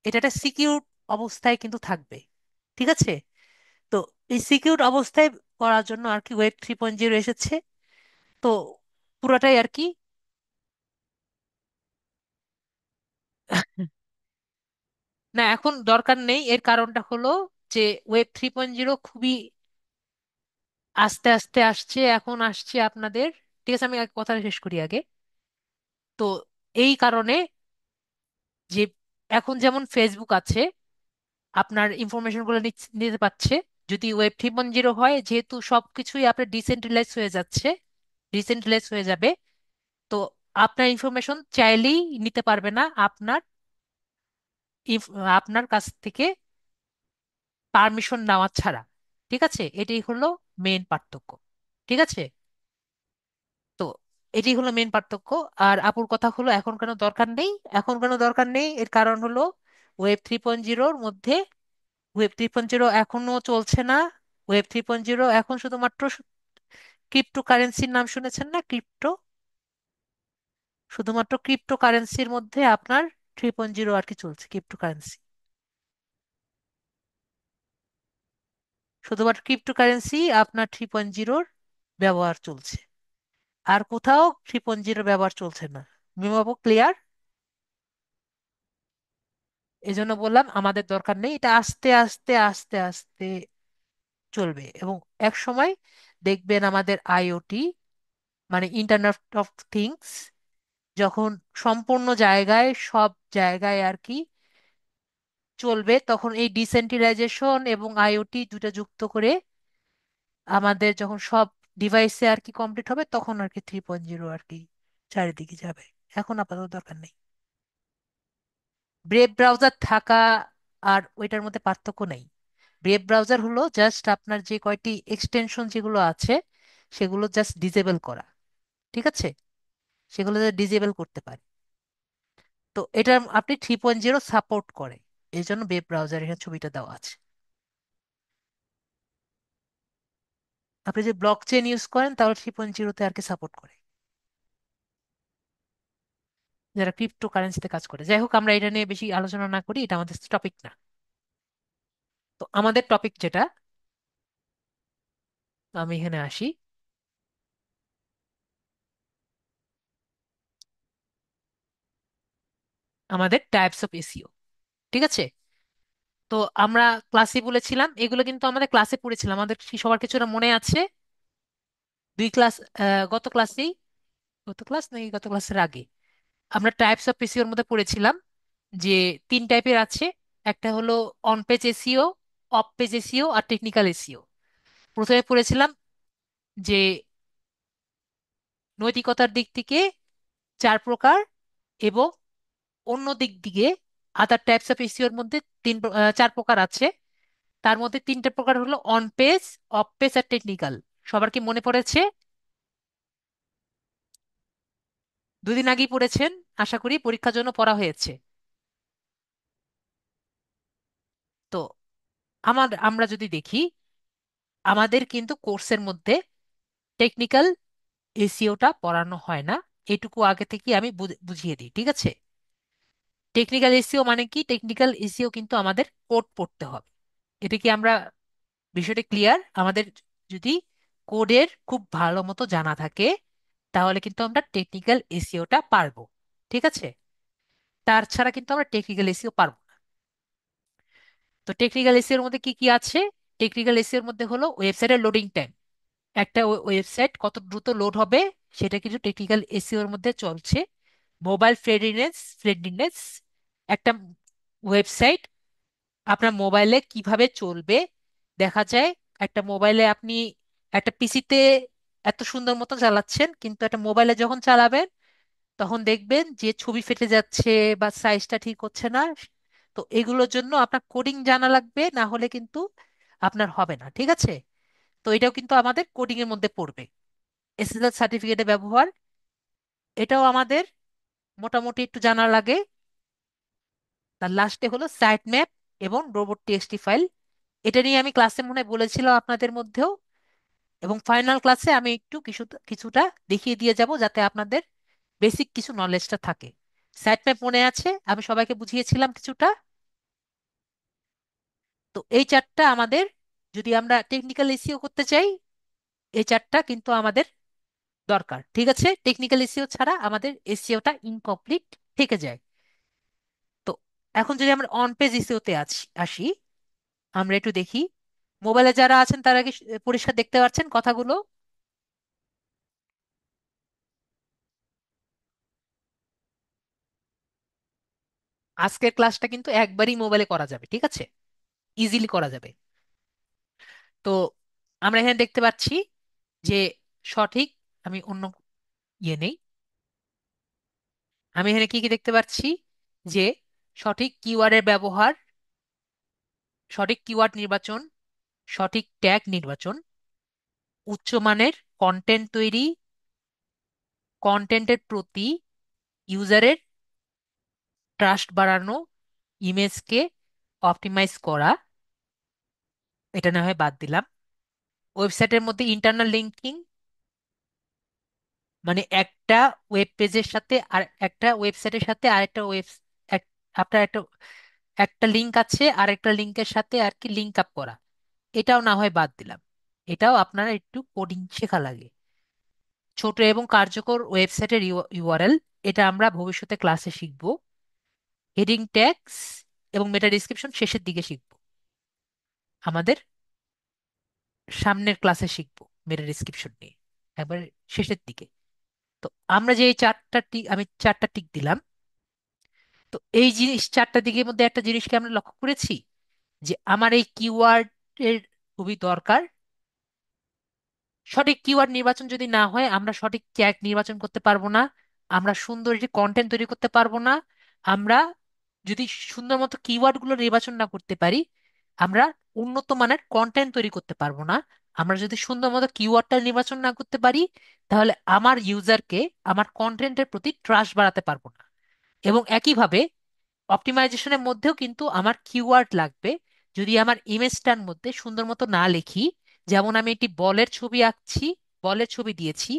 এটা একটা সিকিউর অবস্থায় কিন্তু থাকবে। ঠিক আছে, তো এই সিকিউর অবস্থায় করার জন্য আর কি ওয়েব 3.0 এসেছে। তো পুরোটাই আর কি না, এখন দরকার নেই। এর কারণটা হলো যে ওয়েব 3.0 খুবই আস্তে আস্তে আসছে, এখন আসছে আপনাদের। ঠিক আছে, আমি কথা শেষ করি আগে। তো এই কারণে যে এখন যেমন ফেসবুক আছে, আপনার ইনফরমেশন গুলো নিতে পারছে। যদি ওয়েব 3.0 হয়, যেহেতু সবকিছুই আপনার ডিসেন্ট্রালাইজ হয়ে যাচ্ছে, ডিসেন্ট্রালাইজ হয়ে যাবে, তো আপনার ইনফরমেশন চাইলেই নিতে পারবে না আপনার আপনার কাছ থেকে পারমিশন নেওয়া ছাড়া। ঠিক আছে, এটাই হলো মেন পার্থক্য। ঠিক আছে, তো এটাই হলো মেন পার্থক্য। আর আপুর কথা হলো এখন কেন দরকার নেই। এখন কেন দরকার নেই এর কারণ হলো ওয়েব 3.0-র মধ্যে, ওয়েব 3.0 এখনো চলছে না। ওয়েব 3.0 এখন শুধুমাত্র ক্রিপ্টো কারেন্সির নাম শুনেছেন না? ক্রিপ্টো, শুধুমাত্র ক্রিপ্টো কারেন্সির মধ্যে আপনার 3.0 আর কি চলছে, ক্রিপ্টো কারেন্সি। শুধুমাত্র ক্রিপ্টো কারেন্সি আপনার 3.0-র ব্যবহার চলছে। আর কোথাও 3.0 ব্যবহার চলছে না। মিমাবো ক্লিয়ার? এই জন্য বললাম আমাদের দরকার নেই, এটা আস্তে আস্তে আস্তে আস্তে চলবে। এবং এক সময় দেখবেন আমাদের আইওটি, মানে ইন্টারনেট অফ থিংস, যখন সম্পূর্ণ জায়গায়, সব জায়গায় আর কি চলবে, তখন এই ডিসেন্ট্রালাইজেশন এবং আইওটি দুটো যুক্ত করে আমাদের যখন সব ডিভাইসে আর কি কমপ্লিট হবে, তখন আর কি 3.0 আর কি চারিদিকে যাবে। এখন আপাতত দরকার নেই। ব্রেভ ব্রাউজার থাকা আর ওইটার মধ্যে পার্থক্য নেই। ব্রেভ ব্রাউজার হলো জাস্ট আপনার যে কয়টি এক্সটেনশন যেগুলো আছে, সেগুলো জাস্ট ডিজেবল করা। ঠিক আছে, সেগুলো ডিজেবল করতে পারে। তো এটা আপনি 3.0 সাপোর্ট করে, এই জন্য ওয়েব ব্রাউজার এখানে ছবিটা দেওয়া আছে। আপনি যে ব্লক চেন ইউজ করেন, তাহলে 3.0-তে আর কি সাপোর্ট করে, যারা ক্রিপ্টো কারেন্সিতে কাজ করে। যাই হোক, আমরা এটা নিয়ে বেশি আলোচনা না করি, এটা আমাদের টপিক না। তো আমাদের টপিক যেটা, আমি এখানে আসি। আমাদের টাইপস অফ এসইও, ঠিক আছে? তো আমরা ক্লাসে বলেছিলাম, এগুলো কিন্তু আমাদের ক্লাসে পড়েছিলাম, আমাদের কি সবার কিছুটা মনে আছে? দুই ক্লাস, গত ক্লাসেই, গত ক্লাস নাকি গত ক্লাসের আগে আমরা টাইপস অফ এসইওর মধ্যে পড়েছিলাম যে তিন টাইপের আছে। একটা হলো on page SEO, off page SEO আর টেকনিক্যাল এসইও। প্রথমে পড়েছিলাম যে নৈতিকতার দিক থেকে চার প্রকার, এবং অন্য দিক দিকে আদার টাইপস অফ এসইওর মধ্যে চার প্রকার আছে। তার মধ্যে তিনটে প্রকার হলো অন পেজ, অফ পেজ আর টেকনিক্যাল। সবার কি মনে পড়েছে? দুদিন আগেই পড়েছেন, আশা করি পরীক্ষার জন্য পড়া হয়েছে। তো আমরা যদি দেখি, আমাদের কিন্তু কোর্সের মধ্যে টেকনিক্যাল এসইওটা পড়ানো হয় না। এটুকু আগে থেকে আমি বুঝিয়ে দিই, ঠিক আছে? টেকনিক্যাল এসইও মানে কি? টেকনিক্যাল এসইও কিন্তু আমাদের কোড পড়তে হবে। এটা কি আমরা, বিষয়টা ক্লিয়ার? আমাদের যদি কোডের খুব ভালো মতো জানা থাকে, তাহলে কিন্তু আমরা টেকনিক্যাল এসইওটা পারবো, ঠিক আছে? তার ছাড়া কিন্তু আমরা টেকনিক্যাল এসইও পারবো না। তো টেকনিক্যাল এসইওর মধ্যে কি কি আছে? টেকনিক্যাল এসইওর মধ্যে হলো ওয়েবসাইটের লোডিং টাইম। একটা ওয়েবসাইট কত দ্রুত লোড হবে, সেটা কিছু টেকনিক্যাল এসইওর মধ্যে চলছে। মোবাইল ফ্রেন্ডলিনেস, একটা ওয়েবসাইট আপনার মোবাইলে কিভাবে চলবে দেখা যায়। একটা মোবাইলে আপনি একটা পিসিতে এত সুন্দর মতো চালাচ্ছেন, কিন্তু একটা মোবাইলে যখন চালাবেন তখন দেখবেন যে ছবি ফেটে যাচ্ছে বা সাইজটা ঠিক হচ্ছে না। তো এগুলোর জন্য আপনার কোডিং জানা লাগবে, না হলে কিন্তু আপনার হবে না, ঠিক আছে? তো এটাও কিন্তু আমাদের কোডিং এর মধ্যে পড়বে। এসএসএল সার্টিফিকেটের ব্যবহার, এটাও আমাদের মোটামুটি একটু জানা লাগে। তার লাস্টে হলো সাইট ম্যাপ এবং রোবট টিএক্সটি ফাইল। এটা নিয়ে আমি ক্লাসে মনে হয় বলেছিলাম আপনাদের মধ্যেও, এবং ফাইনাল ক্লাসে আমি একটু কিছুটা দেখিয়ে দিয়ে যাব, যাতে আপনাদের বেসিক কিছু নলেজটা থাকে। সাইট ম্যাপ মনে আছে? আমি সবাইকে বুঝিয়েছিলাম কিছুটা। তো এই চারটা আমাদের, যদি আমরা টেকনিক্যাল এসইও করতে চাই, এই চারটা কিন্তু আমাদের দরকার, ঠিক আছে? টেকনিক্যাল এসইও ছাড়া আমাদের এসইওটা ইনকমপ্লিট থেকে যায়। তো এখন যদি আমরা অন পেজ এসইওতে আসি, আমরা একটু দেখি। মোবাইলে যারা আছেন তারা কি পরিষ্কার দেখতে পাচ্ছেন কথাগুলো? আজকের ক্লাসটা কিন্তু একবারই মোবাইলে করা যাবে, ঠিক আছে? ইজিলি করা যাবে। তো আমরা এখানে দেখতে পাচ্ছি যে সঠিক, আমি অন্য ইয়ে নেই, আমি এখানে কি কি দেখতে পাচ্ছি? যে সঠিক কিওয়ার্ডের ব্যবহার, সঠিক কিওয়ার্ড নির্বাচন, সঠিক ট্যাগ নির্বাচন, উচ্চমানের কন্টেন্ট তৈরি, কন্টেন্টের প্রতি ইউজারের ট্রাস্ট বাড়ানো, ইমেজকে অপটিমাইজ করা, এটা না হয় বাদ দিলাম। ওয়েবসাইটের মধ্যে ইন্টারনাল লিঙ্কিং, মানে একটা ওয়েব পেজের সাথে আর একটা ওয়েবসাইটের সাথে আরেকটা আপনার একটা একটা লিঙ্ক আছে আর একটা লিঙ্কের সাথে আর কি লিঙ্ক আপ করা, এটাও না হয় বাদ দিলাম। এটাও আপনারা একটু কোডিং শেখা লাগে। ছোট এবং কার্যকর ওয়েবসাইটের ইউআরএল, এটা আমরা ভবিষ্যতে ক্লাসে শিখব। হেডিং ট্যাগস এবং মেটা ডিসক্রিপশন শেষের দিকে শিখব, আমাদের সামনের ক্লাসে শিখব মেটা ডিসক্রিপশন নিয়ে, একবার শেষের দিকে। তো আমরা যে এই চারটা টিক, আমি চারটা টিক দিলাম। তো এই জিনিস চারটা দিকের মধ্যে একটা জিনিসকে আমরা লক্ষ্য করেছি, যে আমার এই কিওয়ার্ড এর খুবই দরকার। সঠিক কিওয়ার্ড নির্বাচন যদি না হয়, আমরা সঠিক ট্যাগ নির্বাচন করতে পারবো না, আমরা সুন্দর একটি কন্টেন্ট তৈরি করতে পারবো না। আমরা যদি সুন্দর মতো কিওয়ার্ড গুলো নির্বাচন না করতে পারি, আমরা উন্নত মানের কন্টেন্ট তৈরি করতে পারবো না। আমরা যদি সুন্দর মতো কিওয়ার্ডটা নির্বাচন না করতে পারি, তাহলে আমার ইউজারকে আমার কন্টেন্টের প্রতি ট্রাস্ট বাড়াতে পারবো না। এবং একইভাবে অপটিমাইজেশনের মধ্যেও কিন্তু আমার কিওয়ার্ড লাগবে। যদি আমার ইমেজটার মধ্যে সুন্দর মতো না লিখি, যেমন আমি একটি বলের ছবি আঁকছি, বলের ছবি দিয়েছি,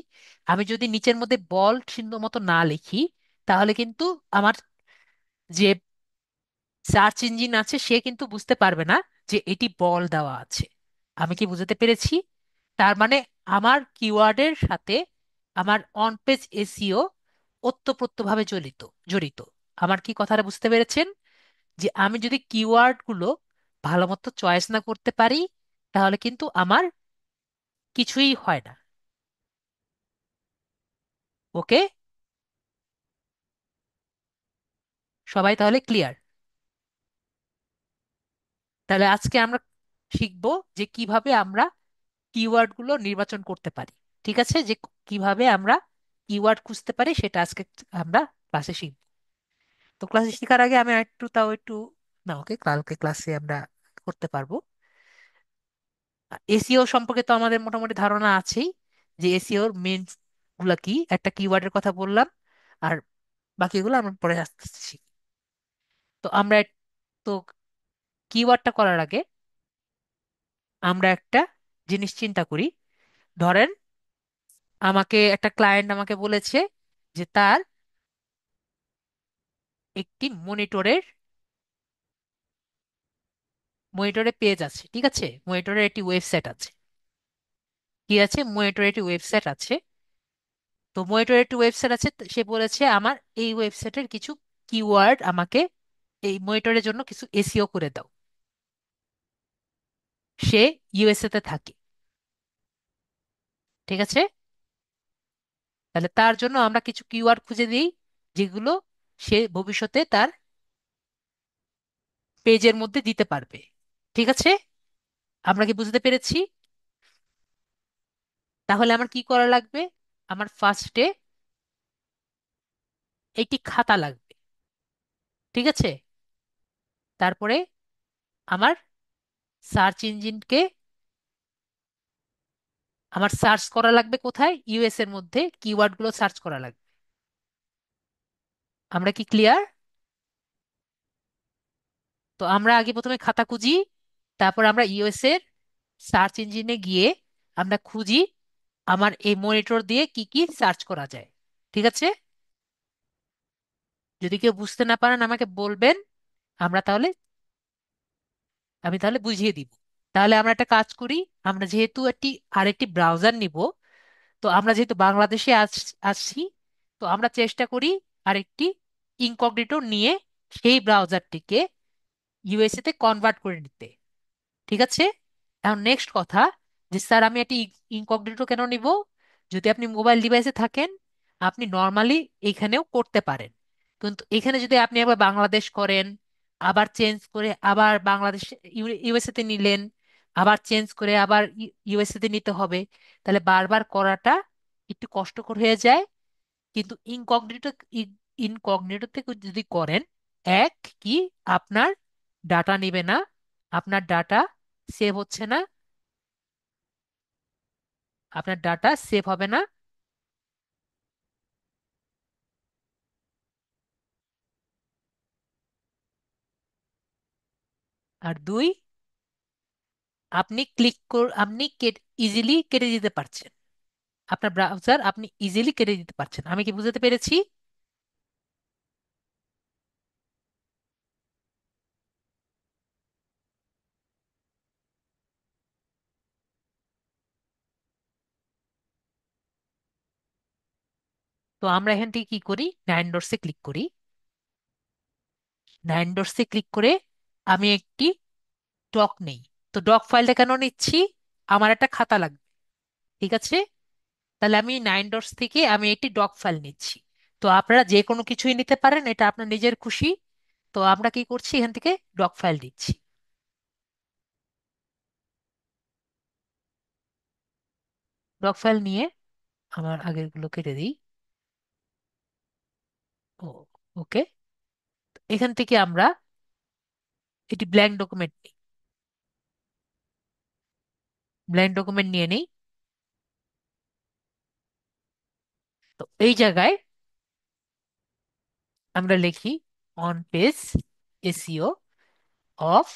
আমি যদি নিচের মধ্যে বল সুন্দর মতো না লিখি, তাহলে কিন্তু আমার যে সার্চ ইঞ্জিন আছে সে কিন্তু বুঝতে পারবে না যে এটি বল দেওয়া আছে। আমি কি বুঝতে পেরেছি? তার মানে আমার কিওয়ার্ডের সাথে আমার অন পেজ এসিও ওতপ্রোতভাবে জড়িত জড়িত। আমার কি কথাটা বুঝতে পেরেছেন? যে আমি যদি কিওয়ার্ড গুলো ভালো মতো চয়েস না করতে পারি, তাহলে কিন্তু আমার কিছুই হয় না। ওকে, সবাই তাহলে ক্লিয়ার? তাহলে আজকে আমরা শিখবো যে কিভাবে আমরা কিওয়ার্ড গুলো নির্বাচন করতে পারি। ঠিক আছে, যে কিভাবে আমরা কিওয়ার্ড খুঁজতে পারি সেটা আজকে আমরা ক্লাসে শিখবো। তো ক্লাসে শেখার আগে আমি একটু তাও একটু, না ওকে, কালকে ক্লাসে আমরা করতে পারবো। এসিও সম্পর্কে তো আমাদের মোটামুটি ধারণা আছেই, যে এসিওর মেন গুলা কি, একটা কিওয়ার্ডের কথা বললাম, আর বাকিগুলো আমরা পরে আস্তে আস্তে শিখি। তো তো কিওয়ার্ডটা করার আগে আমরা একটা জিনিস চিন্তা করি। ধরেন একটা ক্লায়েন্ট আমাকে বলেছে যে তার একটি মনিটরে পেজ আছে, ঠিক আছে, মনিটরের একটি ওয়েবসাইট আছে। কি আছে? মনিটরের একটি ওয়েবসাইট আছে। তো মনিটরের একটি ওয়েবসাইট আছে, তো সে বলেছে আমার এই ওয়েবসাইটের কিছু কিওয়ার্ড আমাকে এই মনিটরের জন্য কিছু এসিও করে দাও। সে ইউএসএ তে থাকে, ঠিক আছে। তাহলে তার জন্য আমরা কিছু কিওয়ার্ড খুঁজে দিই, যেগুলো সে ভবিষ্যতে তার পেজের মধ্যে দিতে পারবে। ঠিক আছে, আমরা কি বুঝতে পেরেছি? তাহলে আমার কি করা লাগবে? আমার ফার্স্টে একটি খাতা লাগবে, ঠিক আছে। তারপরে আমার সার্চ ইঞ্জিনকে আমার সার্চ করা লাগবে কোথায়? ইউএস এর মধ্যে কিওয়ার্ড গুলো সার্চ করা লাগবে। আমরা কি ক্লিয়ার? তো আমরা আগে প্রথমে খাতা খুঁজি, তারপর আমরা ইউএস এর সার্চ ইঞ্জিনে গিয়ে আমরা খুঁজি আমার এই মনিটর দিয়ে কি কি সার্চ করা যায়। ঠিক আছে, যদি কেউ বুঝতে না পারেন আমাকে বলবেন, আমরা তাহলে আমি তাহলে বুঝিয়ে দিব। তাহলে আমরা একটা কাজ করি, আমরা যেহেতু আরেকটি ব্রাউজার নিব, তো আমরা যেহেতু বাংলাদেশে আসছি, তো আমরা চেষ্টা করি আরেকটি ইনকগনিটো নিয়ে সেই ব্রাউজারটিকে ইউএসএ তে কনভার্ট করে নিতে। ঠিক আছে, এখন নেক্সট কথা, যে স্যার আমি একটি ইনকগনিটো কেন নিব? যদি আপনি মোবাইল ডিভাইসে থাকেন, আপনি নর্মালি এখানেও করতে পারেন, কিন্তু এখানে যদি আপনি আবার বাংলাদেশ করেন, আবার চেঞ্জ করে আবার বাংলাদেশ ইউএসএ তে নিলেন, আবার চেঞ্জ করে আবার ইউএসএ তে নিতে হবে, তাহলে বারবার করাটা একটু কষ্টকর হয়ে যায়। কিন্তু ইনকগনিটোতে যদি করেন, এক কি, আপনার ডাটা নেবে না, আপনার ডাটা সেভ হচ্ছে না, আপনার ডাটা সেভ হবে না। আর দুই, আপনি ইজিলি কেটে দিতে পারছেন, আপনার ব্রাউজার আপনি ইজিলি কেটে দিতে পারছেন। আমি কি বুঝতে পেরেছি? তো আমরা এখান থেকে কি করি? নাইন ডটসে ক্লিক করি। নাইন ডটসে ক্লিক করে আমি একটি ডক নেই। তো ডক ফাইলটা কেন নিচ্ছি? আমার একটা খাতা লাগবে, ঠিক আছে। তাহলে আমি নাইন ডটস থেকে আমি একটি ডক ফাইল নিচ্ছি। তো আপনারা যে কোনো কিছুই নিতে পারেন, এটা আপনার নিজের খুশি। তো আমরা কি করছি, এখান থেকে ডক ফাইল দিচ্ছি। ডক ফাইল নিয়ে আমার আগের গুলো কেটে দিই। ও, ওকে। এখান থেকে আমরা এটি ব্ল্যাঙ্ক ডকুমেন্ট নিই, ব্ল্যাঙ্ক ডকুমেন্ট নিয়ে নেই। তো এই জায়গায় আমরা লিখি on page SEO of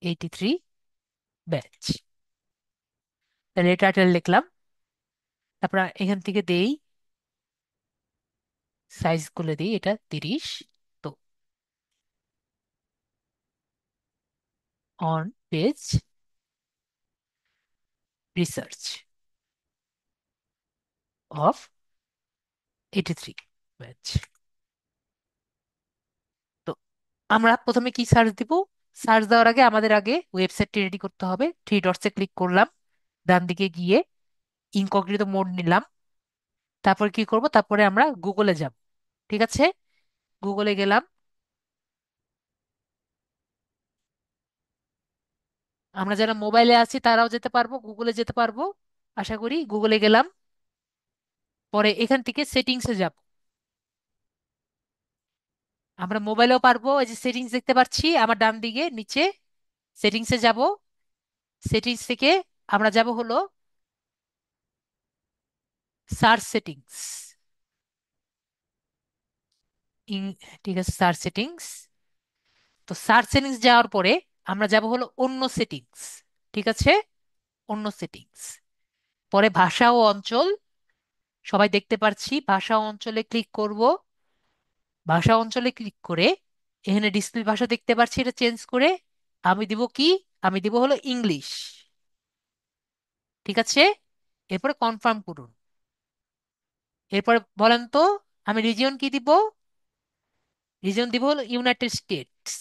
83 batch. তাহলে টাইটেল লিখলাম। তারপর এখান থেকে দেই, সাইজ করে দিই, এটা 30। তো on page research of 83 batch. তো আমরা প্রথমে কি সার্চ দিব? সার্চ দেওয়ার আগে আমাদের আগে ওয়েবসাইটটি রেডি করতে হবে। থ্রি ডটসে ক্লিক করলাম, ডান দিকে গিয়ে ইনকগনিটো মোড নিলাম। তারপর কি করব? তারপরে আমরা গুগলে যাব। ঠিক আছে, গুগলে গেলাম। আমরা যারা মোবাইলে আছি তারাও যেতে পারবো, গুগলে যেতে পারবো। আশা করি গুগলে গেলাম। পরে এখান থেকে সেটিংসে যাব। আমরা মোবাইলেও পারবো, এই যে সেটিংস দেখতে পাচ্ছি আমার ডান দিকে নিচে, সেটিংসে যাব। সেটিংস থেকে আমরা যাব হলো সার্চ সেটিংস। ঠিক আছে, সার্চ সেটিংস। তো সার্চ সেটিংস যাওয়ার পরে আমরা যাব হলো অন্য সেটিংস। ঠিক আছে, অন্য সেটিংস। পরে ভাষা ও অঞ্চল, সবাই দেখতে পাচ্ছি, ভাষা ও অঞ্চলে ক্লিক করব। ভাষা অঞ্চলে ক্লিক করে এখানে ডিসপ্লে ভাষা দেখতে পাচ্ছি, এটা চেঞ্জ করে আমি দিব কি? আমি দিব হলো ইংলিশ। ঠিক আছে, এরপরে কনফার্ম করুন। এরপরে বলেন তো আমি রিজিয়ন কি দিব? রিজিয়ন দিব হলো ইউনাইটেড স্টেটস।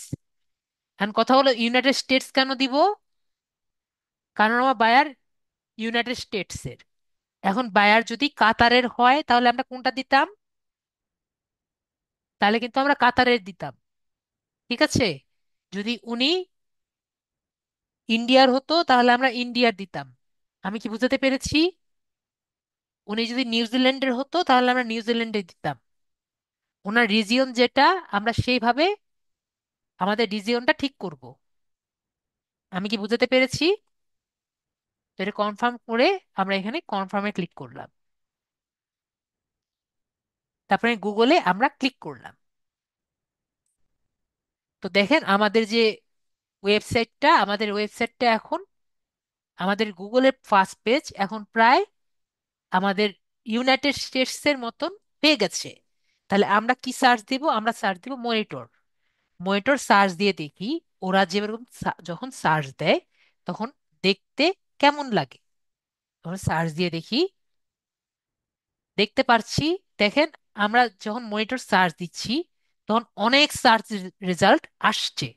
এখন কথা হলো ইউনাইটেড স্টেটস কেন দিব? কারণ আমার বায়ার ইউনাইটেড স্টেটস এর। এখন বায়ার যদি কাতারের হয় তাহলে আমরা কোনটা দিতাম? তাহলে কিন্তু আমরা কাতারের দিতাম। ঠিক আছে, যদি উনি ইন্ডিয়ার হতো তাহলে আমরা ইন্ডিয়ার দিতাম। আমি কি বুঝাতে পেরেছি? উনি যদি নিউজিল্যান্ডের হতো তাহলে আমরা নিউজিল্যান্ডে দিতাম। ওনার রিজিয়ন যেটা, আমরা সেইভাবে আমাদের রিজিয়নটা ঠিক করব। আমি কি বুঝাতে পেরেছি? তো এটা কনফার্ম করে আমরা এখানে কনফার্মে ক্লিক করলাম। তারপরে গুগলে আমরা ক্লিক করলাম। তো দেখেন আমাদের যে ওয়েবসাইটটা এখন আমাদের গুগলের ফার্স্ট পেজ এখন প্রায় আমাদের ইউনাইটেড স্টেটস এর মতন পেয়ে গেছে। তাহলে আমরা কি সার্চ দিব? আমরা সার্চ দিব মনিটর। মনিটর সার্চ দিয়ে দেখি ওরা যেরকম যখন সার্চ দেয় তখন দেখতে কেমন লাগে। তখন সার্চ দিয়ে দেখি, দেখতে পারছি। দেখেন আমরা যখন মনিটর সার্চ দিচ্ছি তখন অনেক সার্চ রেজাল্ট আসছে।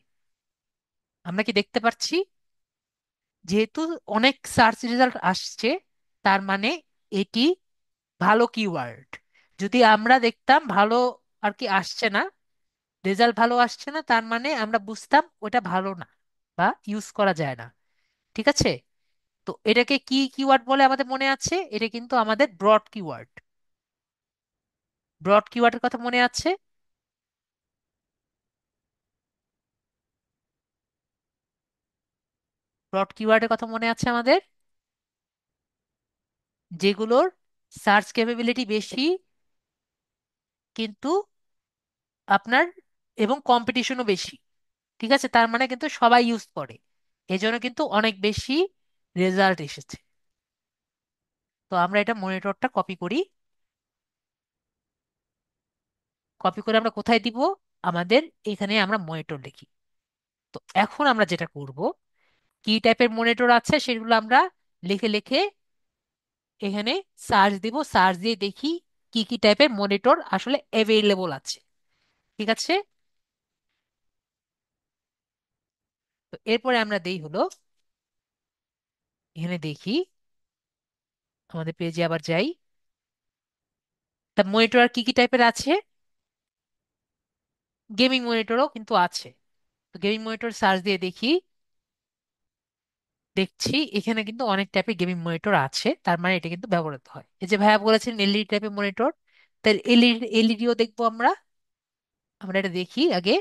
আমরা কি দেখতে পাচ্ছি? যেহেতু অনেক সার্চ রেজাল্ট আসছে, তার মানে এটি ভালো কিওয়ার্ড। যদি আমরা দেখতাম ভালো আর কি আসছে না, রেজাল্ট ভালো আসছে না, তার মানে আমরা বুঝতাম ওটা ভালো না বা ইউজ করা যায় না। ঠিক আছে, তো এটাকে কি কিওয়ার্ড বলে আমাদের মনে আছে? এটা কিন্তু আমাদের ব্রড কিওয়ার্ড। ব্রড কিওয়ার্ডের কথা মনে আছে? ব্রড কিওয়ার্ডের কথা মনে আছে আমাদের, যেগুলোর সার্চ ক্যাপাবিলিটি বেশি কিন্তু আপনার এবং কম্পিটিশনও বেশি। ঠিক আছে, তার মানে কিন্তু সবাই ইউজ করে, এজন্য কিন্তু অনেক বেশি রেজাল্ট এসেছে। তো আমরা এটা মনিটরটা কপি করি। কপি করে আমরা কোথায় দিব? আমাদের এখানে আমরা মনিটর লিখি। তো এখন আমরা যেটা করব, কি টাইপের মনিটর আছে সেগুলো আমরা লিখে লিখে এখানে সার্চ দিব। সার্চ দিয়ে দেখি কি কি টাইপের মনিটর আসলে অ্যাভেইলেবল আছে। ঠিক আছে, তো এরপরে আমরা দেই হলো এখানে দেখি, আমাদের পেজে আবার যাই। তা মনিটর আর কি কি টাইপের আছে? গেমিং মনিটরও কিন্তু আছে। তো গেমিং মনিটর সার্চ দিয়ে দেখি, দেখছি এখানে কিন্তু অনেক টাইপের গেমিং মনিটর আছে, তার মানে এটা কিন্তু ব্যবহৃত হয়। এই যে ভাইয়া বলেছেন এলইডি টাইপের মনিটর, তাই এলইডিও দেখবো আমরা। আমরা এটা দেখি আগে,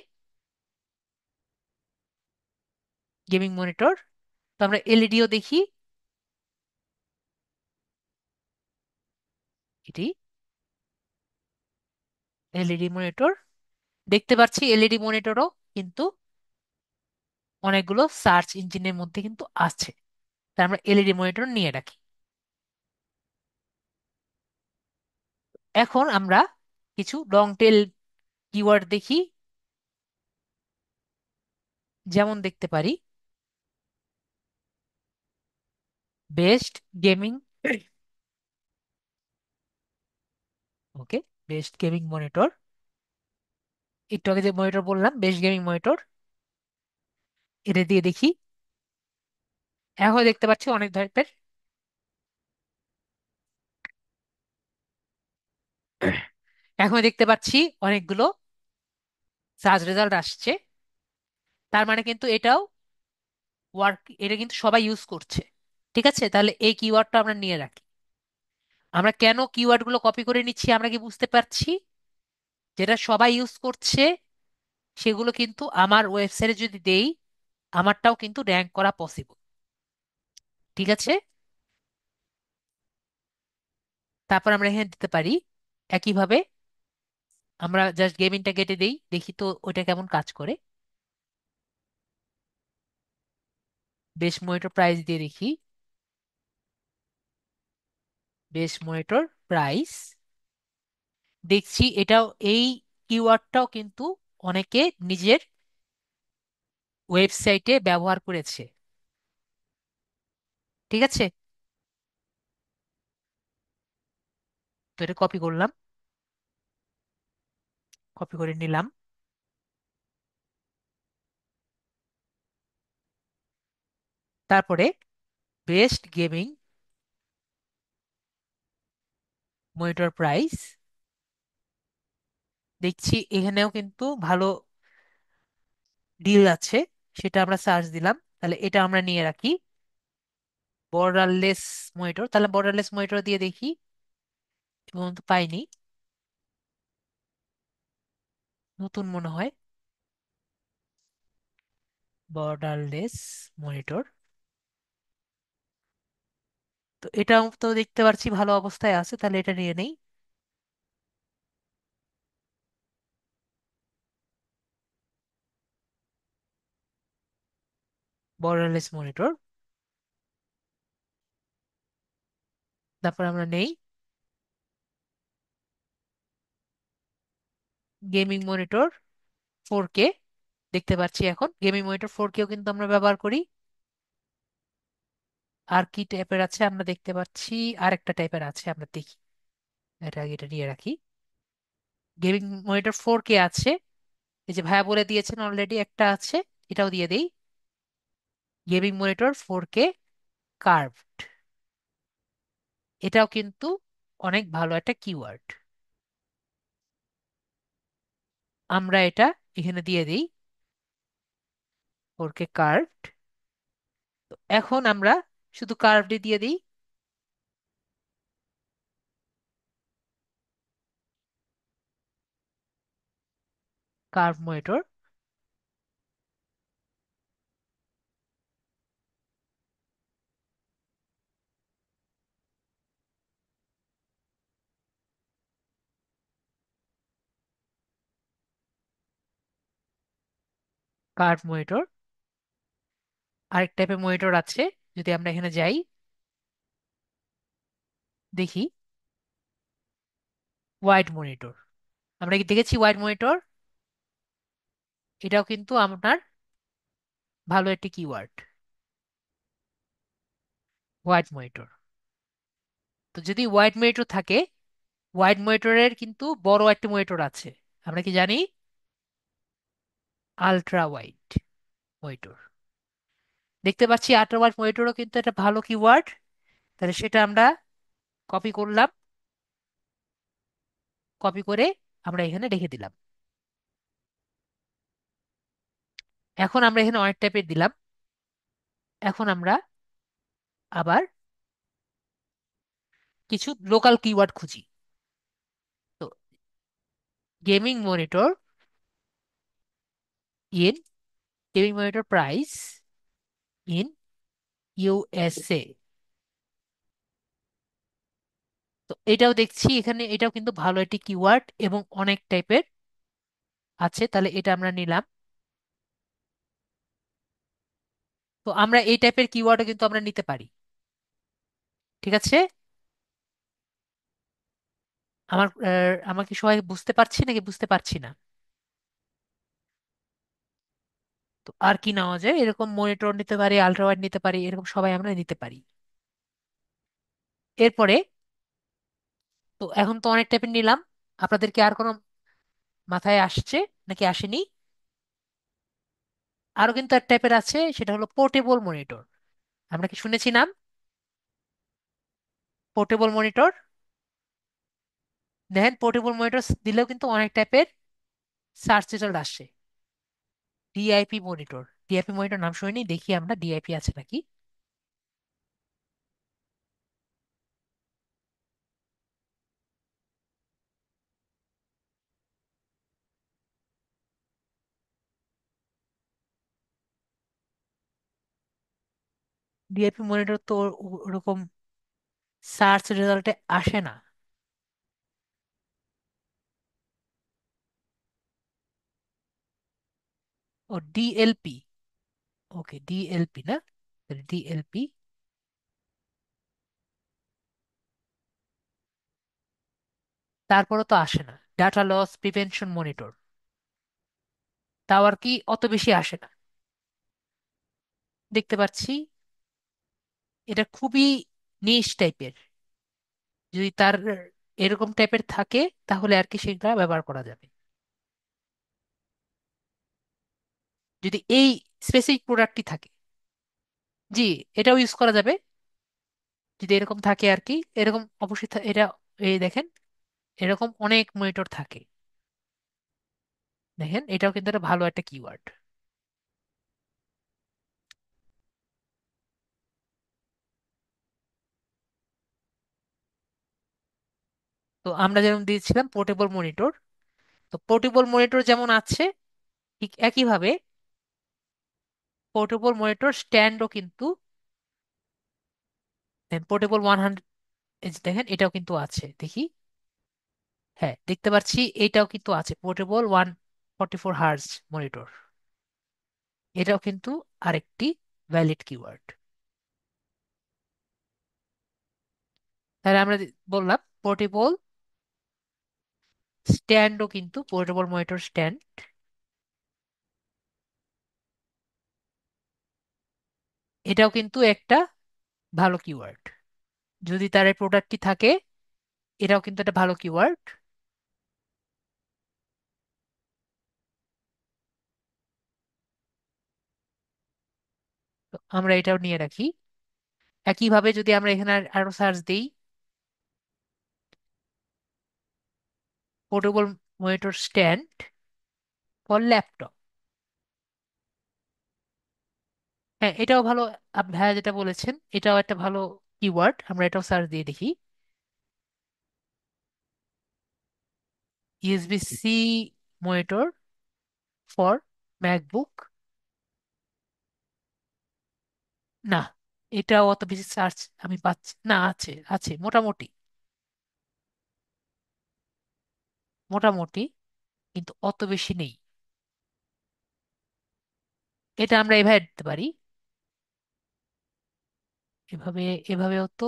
গেমিং মনিটর। তো আমরা এলইডিও দেখি, এটি এলইডি মনিটর। দেখতে পাচ্ছি এলইডি মনিটরও কিন্তু অনেকগুলো সার্চ ইঞ্জিনের মধ্যে কিন্তু আছে। তাই আমরা এলইডি মনিটর নিয়ে রাখি। এখন আমরা কিছু লং টেল কিওয়ার্ড দেখি। যেমন দেখতে পারি বেস্ট গেমিং, ওকে, বেস্ট গেমিং মনিটর, একটু আগে যে মনিটর বললাম বেস্ট গেমিং মনিটর, এটা দিয়ে দেখি। এখন দেখতে পাচ্ছি অনেক টাইপের, এখন দেখতে পাচ্ছি অনেকগুলো সার্চ রেজাল্ট আসছে। তার মানে কিন্তু এটাও ওয়ার্ক, এটা কিন্তু সবাই ইউজ করছে। ঠিক আছে, তাহলে এই কিওয়ার্ডটা আমরা নিয়ে রাখি। আমরা কেন কিওয়ার্ড গুলো কপি করে নিচ্ছি আমরা কি বুঝতে পারছি? যেটা সবাই ইউজ করছে সেগুলো কিন্তু আমার ওয়েবসাইটে যদি দেই, আমারটাও কিন্তু র্যাঙ্ক করা পসিবল। ঠিক আছে, তারপর আমরা এখানে দিতে পারি একইভাবে। আমরা জাস্ট গেমিংটা কেটে দেই, দেখি তো ওইটা কেমন কাজ করে। বেশ মনিটর প্রাইস দিয়ে দেখি। বেশ মনিটর প্রাইস, দেখছি এটাও, এই কিওয়ার্ডটাও কিন্তু অনেকে নিজের ওয়েবসাইটে ব্যবহার করেছে। ঠিক আছে, তো এটা কপি করলাম, কপি করে নিলাম। তারপরে বেস্ট গেমিং মনিটর প্রাইস, দেখছি এখানেও কিন্তু ভালো ডিল আছে, সেটা আমরা সার্চ দিলাম, তাহলে এটা আমরা নিয়ে রাখি। বর্ডারলেস মনিটর, তাহলে বর্ডারলেস মনিটর দিয়ে দেখি, এ পর্যন্ত পাইনি, নতুন মনে হয়। বর্ডারলেস মনিটর, তো এটাও তো দেখতে পাচ্ছি ভালো অবস্থায় আছে, তাহলে এটা নিয়ে নেই। বর্ডারলেস মনিটর, তারপর আমরা নেই গেমিং মনিটর 4K। দেখতে পাচ্ছি এখন গেমিং মনিটর 4Kও কিন্তু আমরা ব্যবহার করি। আর কি টাইপের আছে আমরা দেখতে পাচ্ছি, আর একটা টাইপের আছে, আমরা দেখি। এটা আগে এটা নিয়ে রাখি। গেমিং মনিটর 4K আছে, এই যে ভাইয়া বলে দিয়েছেন অলরেডি একটা আছে, এটাও দিয়ে দেই। গেমিং মনিটর 4K কার্ভড, এটাও কিন্তু অনেক ভালো একটা কিওয়ার্ড, আমরা এটা এখানে দিয়ে দিই। 4K কার্ভড, এখন আমরা শুধু কার্ভড দিয়ে দিই। Curve monitor, curve monitor. আরেক টাইপের মনিটর আছে, যদি আমরা এখানে যাই দেখি, ওয়াইড মনিটর, আমরা কি দেখেছি ওয়াইড মনিটর? এটাও কিন্তু আপনার ভালো একটি কিওয়ার্ড, ওয়াইড মনিটর। তো যদি ওয়াইড মনিটর থাকে, ওয়াইড মনিটরের কিন্তু বড় একটি মনিটর আছে, আমরা কি জানি? Ultra wide monitor. দেখতে পাচ্ছি আলট্রা ওয়াইড মনিটরও কিন্তু একটা ভালো কিওয়ার্ড, তাহলে সেটা আমরা কপি করলাম, কপি করে আমরা এখানে রেখে দিলাম। এখন আমরা এখানে অনেক টাইপের দিলাম। এখন আমরা আবার কিছু লোকাল কিওয়ার্ড খুঁজি। তো gaming monitor in, gaming monitor price in USA, তো এটাও দেখছি এখানে, এটাও কিন্তু ভালো একটি কিওয়ার্ড এবং অনেক টাইপের আছে, তাহলে এটা আমরা নিলাম। তো আমরা এই টাইপের কিওয়ার্ডও কিন্তু আমরা নিতে পারি। ঠিক আছে, আমাকে সবাই বুঝতে পারছি নাকি বুঝতে পারছি না? তো আর কি নেওয়া যায়, এরকম মনিটর নিতে পারি, আল্ট্রা ওয়াইড নিতে পারি, এরকম সবাই আমরা নিতে পারি। এরপরে তো এখন তো অনেক টাইপের নিলাম, আপনাদের কি আর কোনো মাথায় আসছে নাকি আসেনি? আরো কিন্তু এক টাইপের আছে, সেটা হলো পোর্টেবল মনিটর। আমরা কি শুনেছি নাম পোর্টেবল মনিটর? দেখেন পোর্টেবল মনিটর দিলেও কিন্তু অনেক টাইপের সার্চ রেজাল্ট আসে। ডিআইপি মনিটর, ডিআইপি মনিটর নাম শুনিনি, দেখি আমরা ডিআইপি আছে নাকি। ডিআইপি মনিটর তো ওরকম সার্চ রেজাল্টে আসে না। ও ডিএলপি, ওকে ডিএলপি না, ডিএলপি তারপরও তো আসে না। ডাটা লস প্রিভেনশন মনিটর, তাও আর কি অত বেশি আসে না দেখতে পাচ্ছি। এটা খুবই নিশ টাইপের, যদি তার এরকম টাইপের থাকে তাহলে আর কি সেটা ব্যবহার করা যাবে। যদি এই স্পেসিফিক প্রোডাক্টটি থাকে, জি, এটাও ইউজ করা যাবে যদি এরকম থাকে আর কি। এরকম অবশ্যই এটা, এই দেখেন এরকম অনেক মনিটর থাকে। দেখেন এটাও কিন্তু একটা ভালো একটা কিওয়ার্ড। তো আমরা যেমন দিয়েছিলাম পোর্টেবল মনিটর, তো পোর্টেবল মনিটর যেমন আছে, ঠিক একইভাবে পোর্টেবল মনিটর স্ট্যান্ডও কিন্তু, পোর্টেবল 100, এই যে দেখেন এটাও কিন্তু আছে দেখি। হ্যাঁ দেখতে পাচ্ছি, এটাও কিন্তু আছে পোর্টেবল 144 হার্জ মনিটর। এটাও কিন্তু আরেকটি ভ্যালিড কিওয়ার্ড। তাহলে আমরা বললাম পোর্টেবল স্ট্যান্ডও কিন্তু, পোর্টেবল মনিটর স্ট্যান্ড এটাও কিন্তু একটা ভালো কিওয়ার্ড। যদি তার এই প্রোডাক্টটি থাকে, এটাও কিন্তু একটা ভালো কিওয়ার্ড। তো আমরা এটাও নিয়ে রাখি। একইভাবে যদি আমরা এখানে আরো সার্চ দিই, portable monitor stand for laptop, হ্যাঁ এটাও ভালো। ভাইয়া যেটা বলেছেন এটাও একটা ভালো কিওয়ার্ড, আমরা এটাও সার্চ দিয়ে দেখি। USB C monitor for MacBook, না এটাও অত বেশি সার্চ আমি পাচ্ছি না। আছে আছে মোটামুটি, মোটামুটি কিন্তু অত বেশি নেই। এটা আমরা এভাবে দিতে পারি, এভাবে, এভাবেও তো।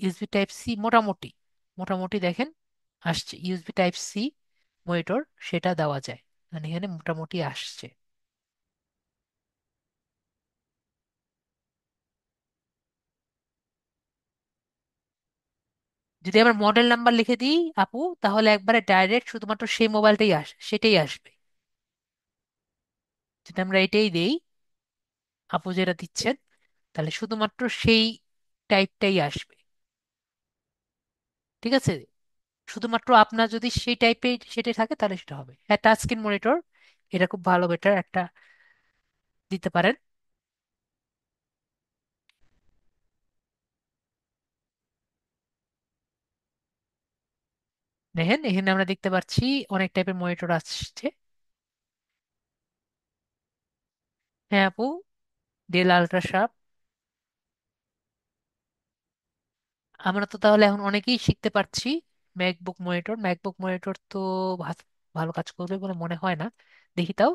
ইউএসবি টাইপ সি মোটামুটি, মোটামুটি দেখেন আসছে ইউএসবি টাইপ সি মনিটর, সেটা দেওয়া যায়, মানে এখানে মোটামুটি আসছে। যদি আমরা মডেল নাম্বার লিখে দিই আপু, তাহলে একবারে ডাইরেক্ট শুধুমাত্র সেই মোবাইলটাই সেটাই আসবে। যদি আমরা এটাই দেই, আপু যেটা দিচ্ছেন, তাহলে শুধুমাত্র সেই টাইপটাই আসবে। ঠিক আছে, শুধুমাত্র আপনার যদি সেই টাইপের সেটাই থাকে তাহলে সেটা হবে। হ্যাঁ টাচ স্ক্রিন মনিটর, এটা খুব ভালো, বেটার একটা দিতে পারেন। দেখেন এখানে আমরা দেখতে পাচ্ছি অনেক টাইপের মনিটর আসছে। হ্যাঁ আপু, ডেল আলট্রা শার্প। আমরা তো তাহলে এখন অনেকেই শিখতে পারছি। ম্যাকবুক মনিটর, ম্যাকবুক মনিটর তো ভালো কাজ করবে বলে মনে হয় না। দেখি তাও,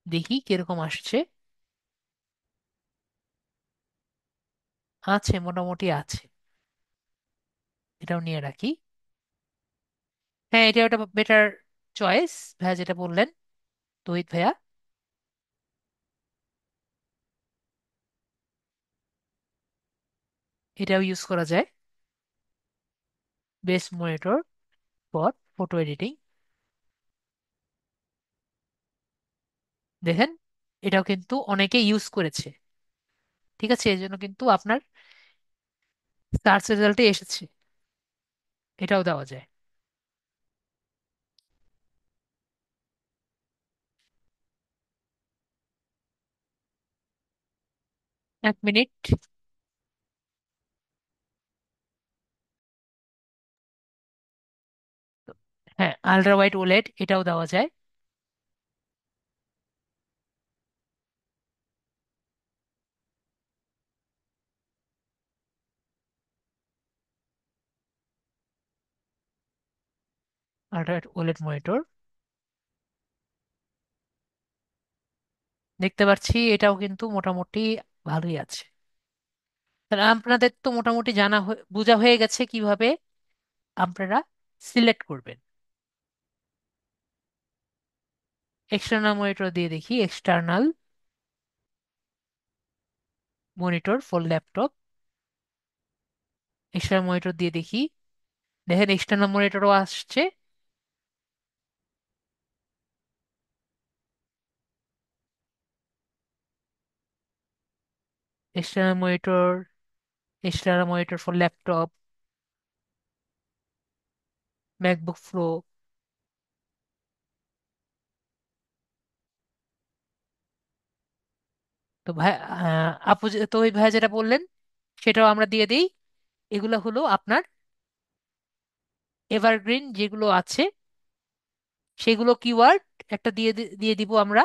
দেখি কিরকম আসছে। আছে মোটামুটি আছে, এটাও নিয়ে রাখি। হ্যাঁ এটা একটা বেটার চয়েস ভাইয়া যেটা বললেন, তহিদ ভাইয়া। এটাও ইউজ করা যায়, best monitor for photo editing. দেখেন, এটাও কিন্তু অনেকে ইউজ করেছে। ঠিক আছে, এই জন্য কিন্তু আপনার সার্চ রেজাল্টে এসেছে। এটাও দেওয়া যায়। 1 মিনিট। হ্যাঁ, আলট্রা ওয়াইড ওলেড এটাও দেওয়া যায়। আলট্রা ওয়াইড ওলেড মনিটর দেখতে পাচ্ছি, এটাও কিন্তু মোটামুটি ভালোই আছে। তাহলে আপনাদের তো মোটামুটি বোঝা হয়ে গেছে কিভাবে আপনারা সিলেক্ট করবেন। এক্সটার্নাল মনিটর দিয়ে দেখি, external monitor for laptop. External monitor দিয়ে দেখি, দেখেন এক্সটার্নাল মনিটরও আসছে। External monitor, external monitor for laptop, MacBook pro. তো ভাই, তো ওই ভাই যেটা বললেন সেটাও আমরা দিয়ে দিই। এগুলো হলো আপনার এভারগ্রিন যেগুলো আছে, সেগুলো কিওয়ার্ড একটা দিয়ে দিব আমরা।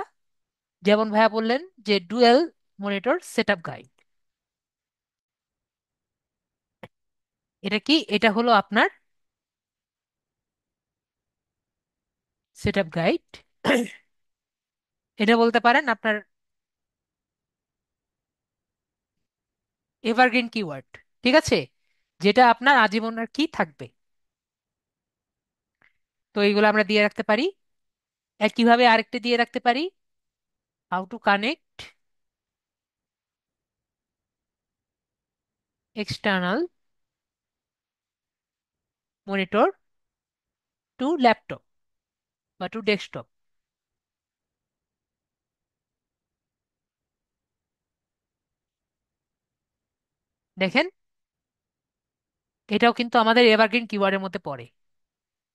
যেমন ভাইয়া বললেন যে ডুয়েল মনিটর সেটআপ গাইড। এটা কি? এটা হলো আপনার সেটআপ গাইড। এটা বলতে পারেন আপনার এভারগ্রিন কিওয়ার্ড। ঠিক আছে, যেটা আপনার আজীবন আর কি থাকবে। তো এইগুলো আমরা দিয়ে রাখতে পারি। কিভাবে আরেকটা দিয়ে রাখতে পারি, how to connect external monitor to laptop বা টু ডেস্কটপ। দেখেন, এটাও কিন্তু আমাদের এভারগ্রিন কিওয়ার্ডের মধ্যে পড়ে।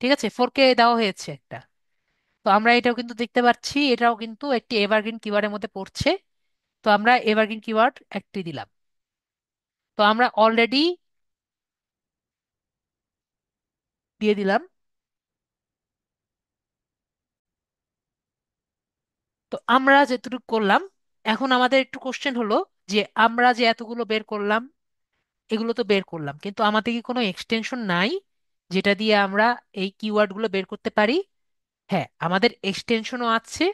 ঠিক আছে, 4K দেওয়া হয়েছে একটা। তো আমরা এটাও কিন্তু দেখতে পাচ্ছি, এটাও কিন্তু একটি এভারগ্রিন কিওয়ার্ডের মধ্যে পড়ছে। তো আমরা এভারগ্রিন কিওয়ার্ড একটি দিলাম। তো আমরা অলরেডি দিয়ে দিলাম। তো আমরা যেটুকু করলাম, এখন আমাদের একটু কোশ্চেন হলো যে আমরা যে এতগুলো বের করলাম, এগুলো তো বের করলাম, কিন্তু আমাদের কি কোনো এক্সটেনশন নাই যেটা দিয়ে আমরা এই কিওয়ার্ড গুলো বের করতে পারি? হ্যাঁ, আমাদের এক্সটেনশনও আছে,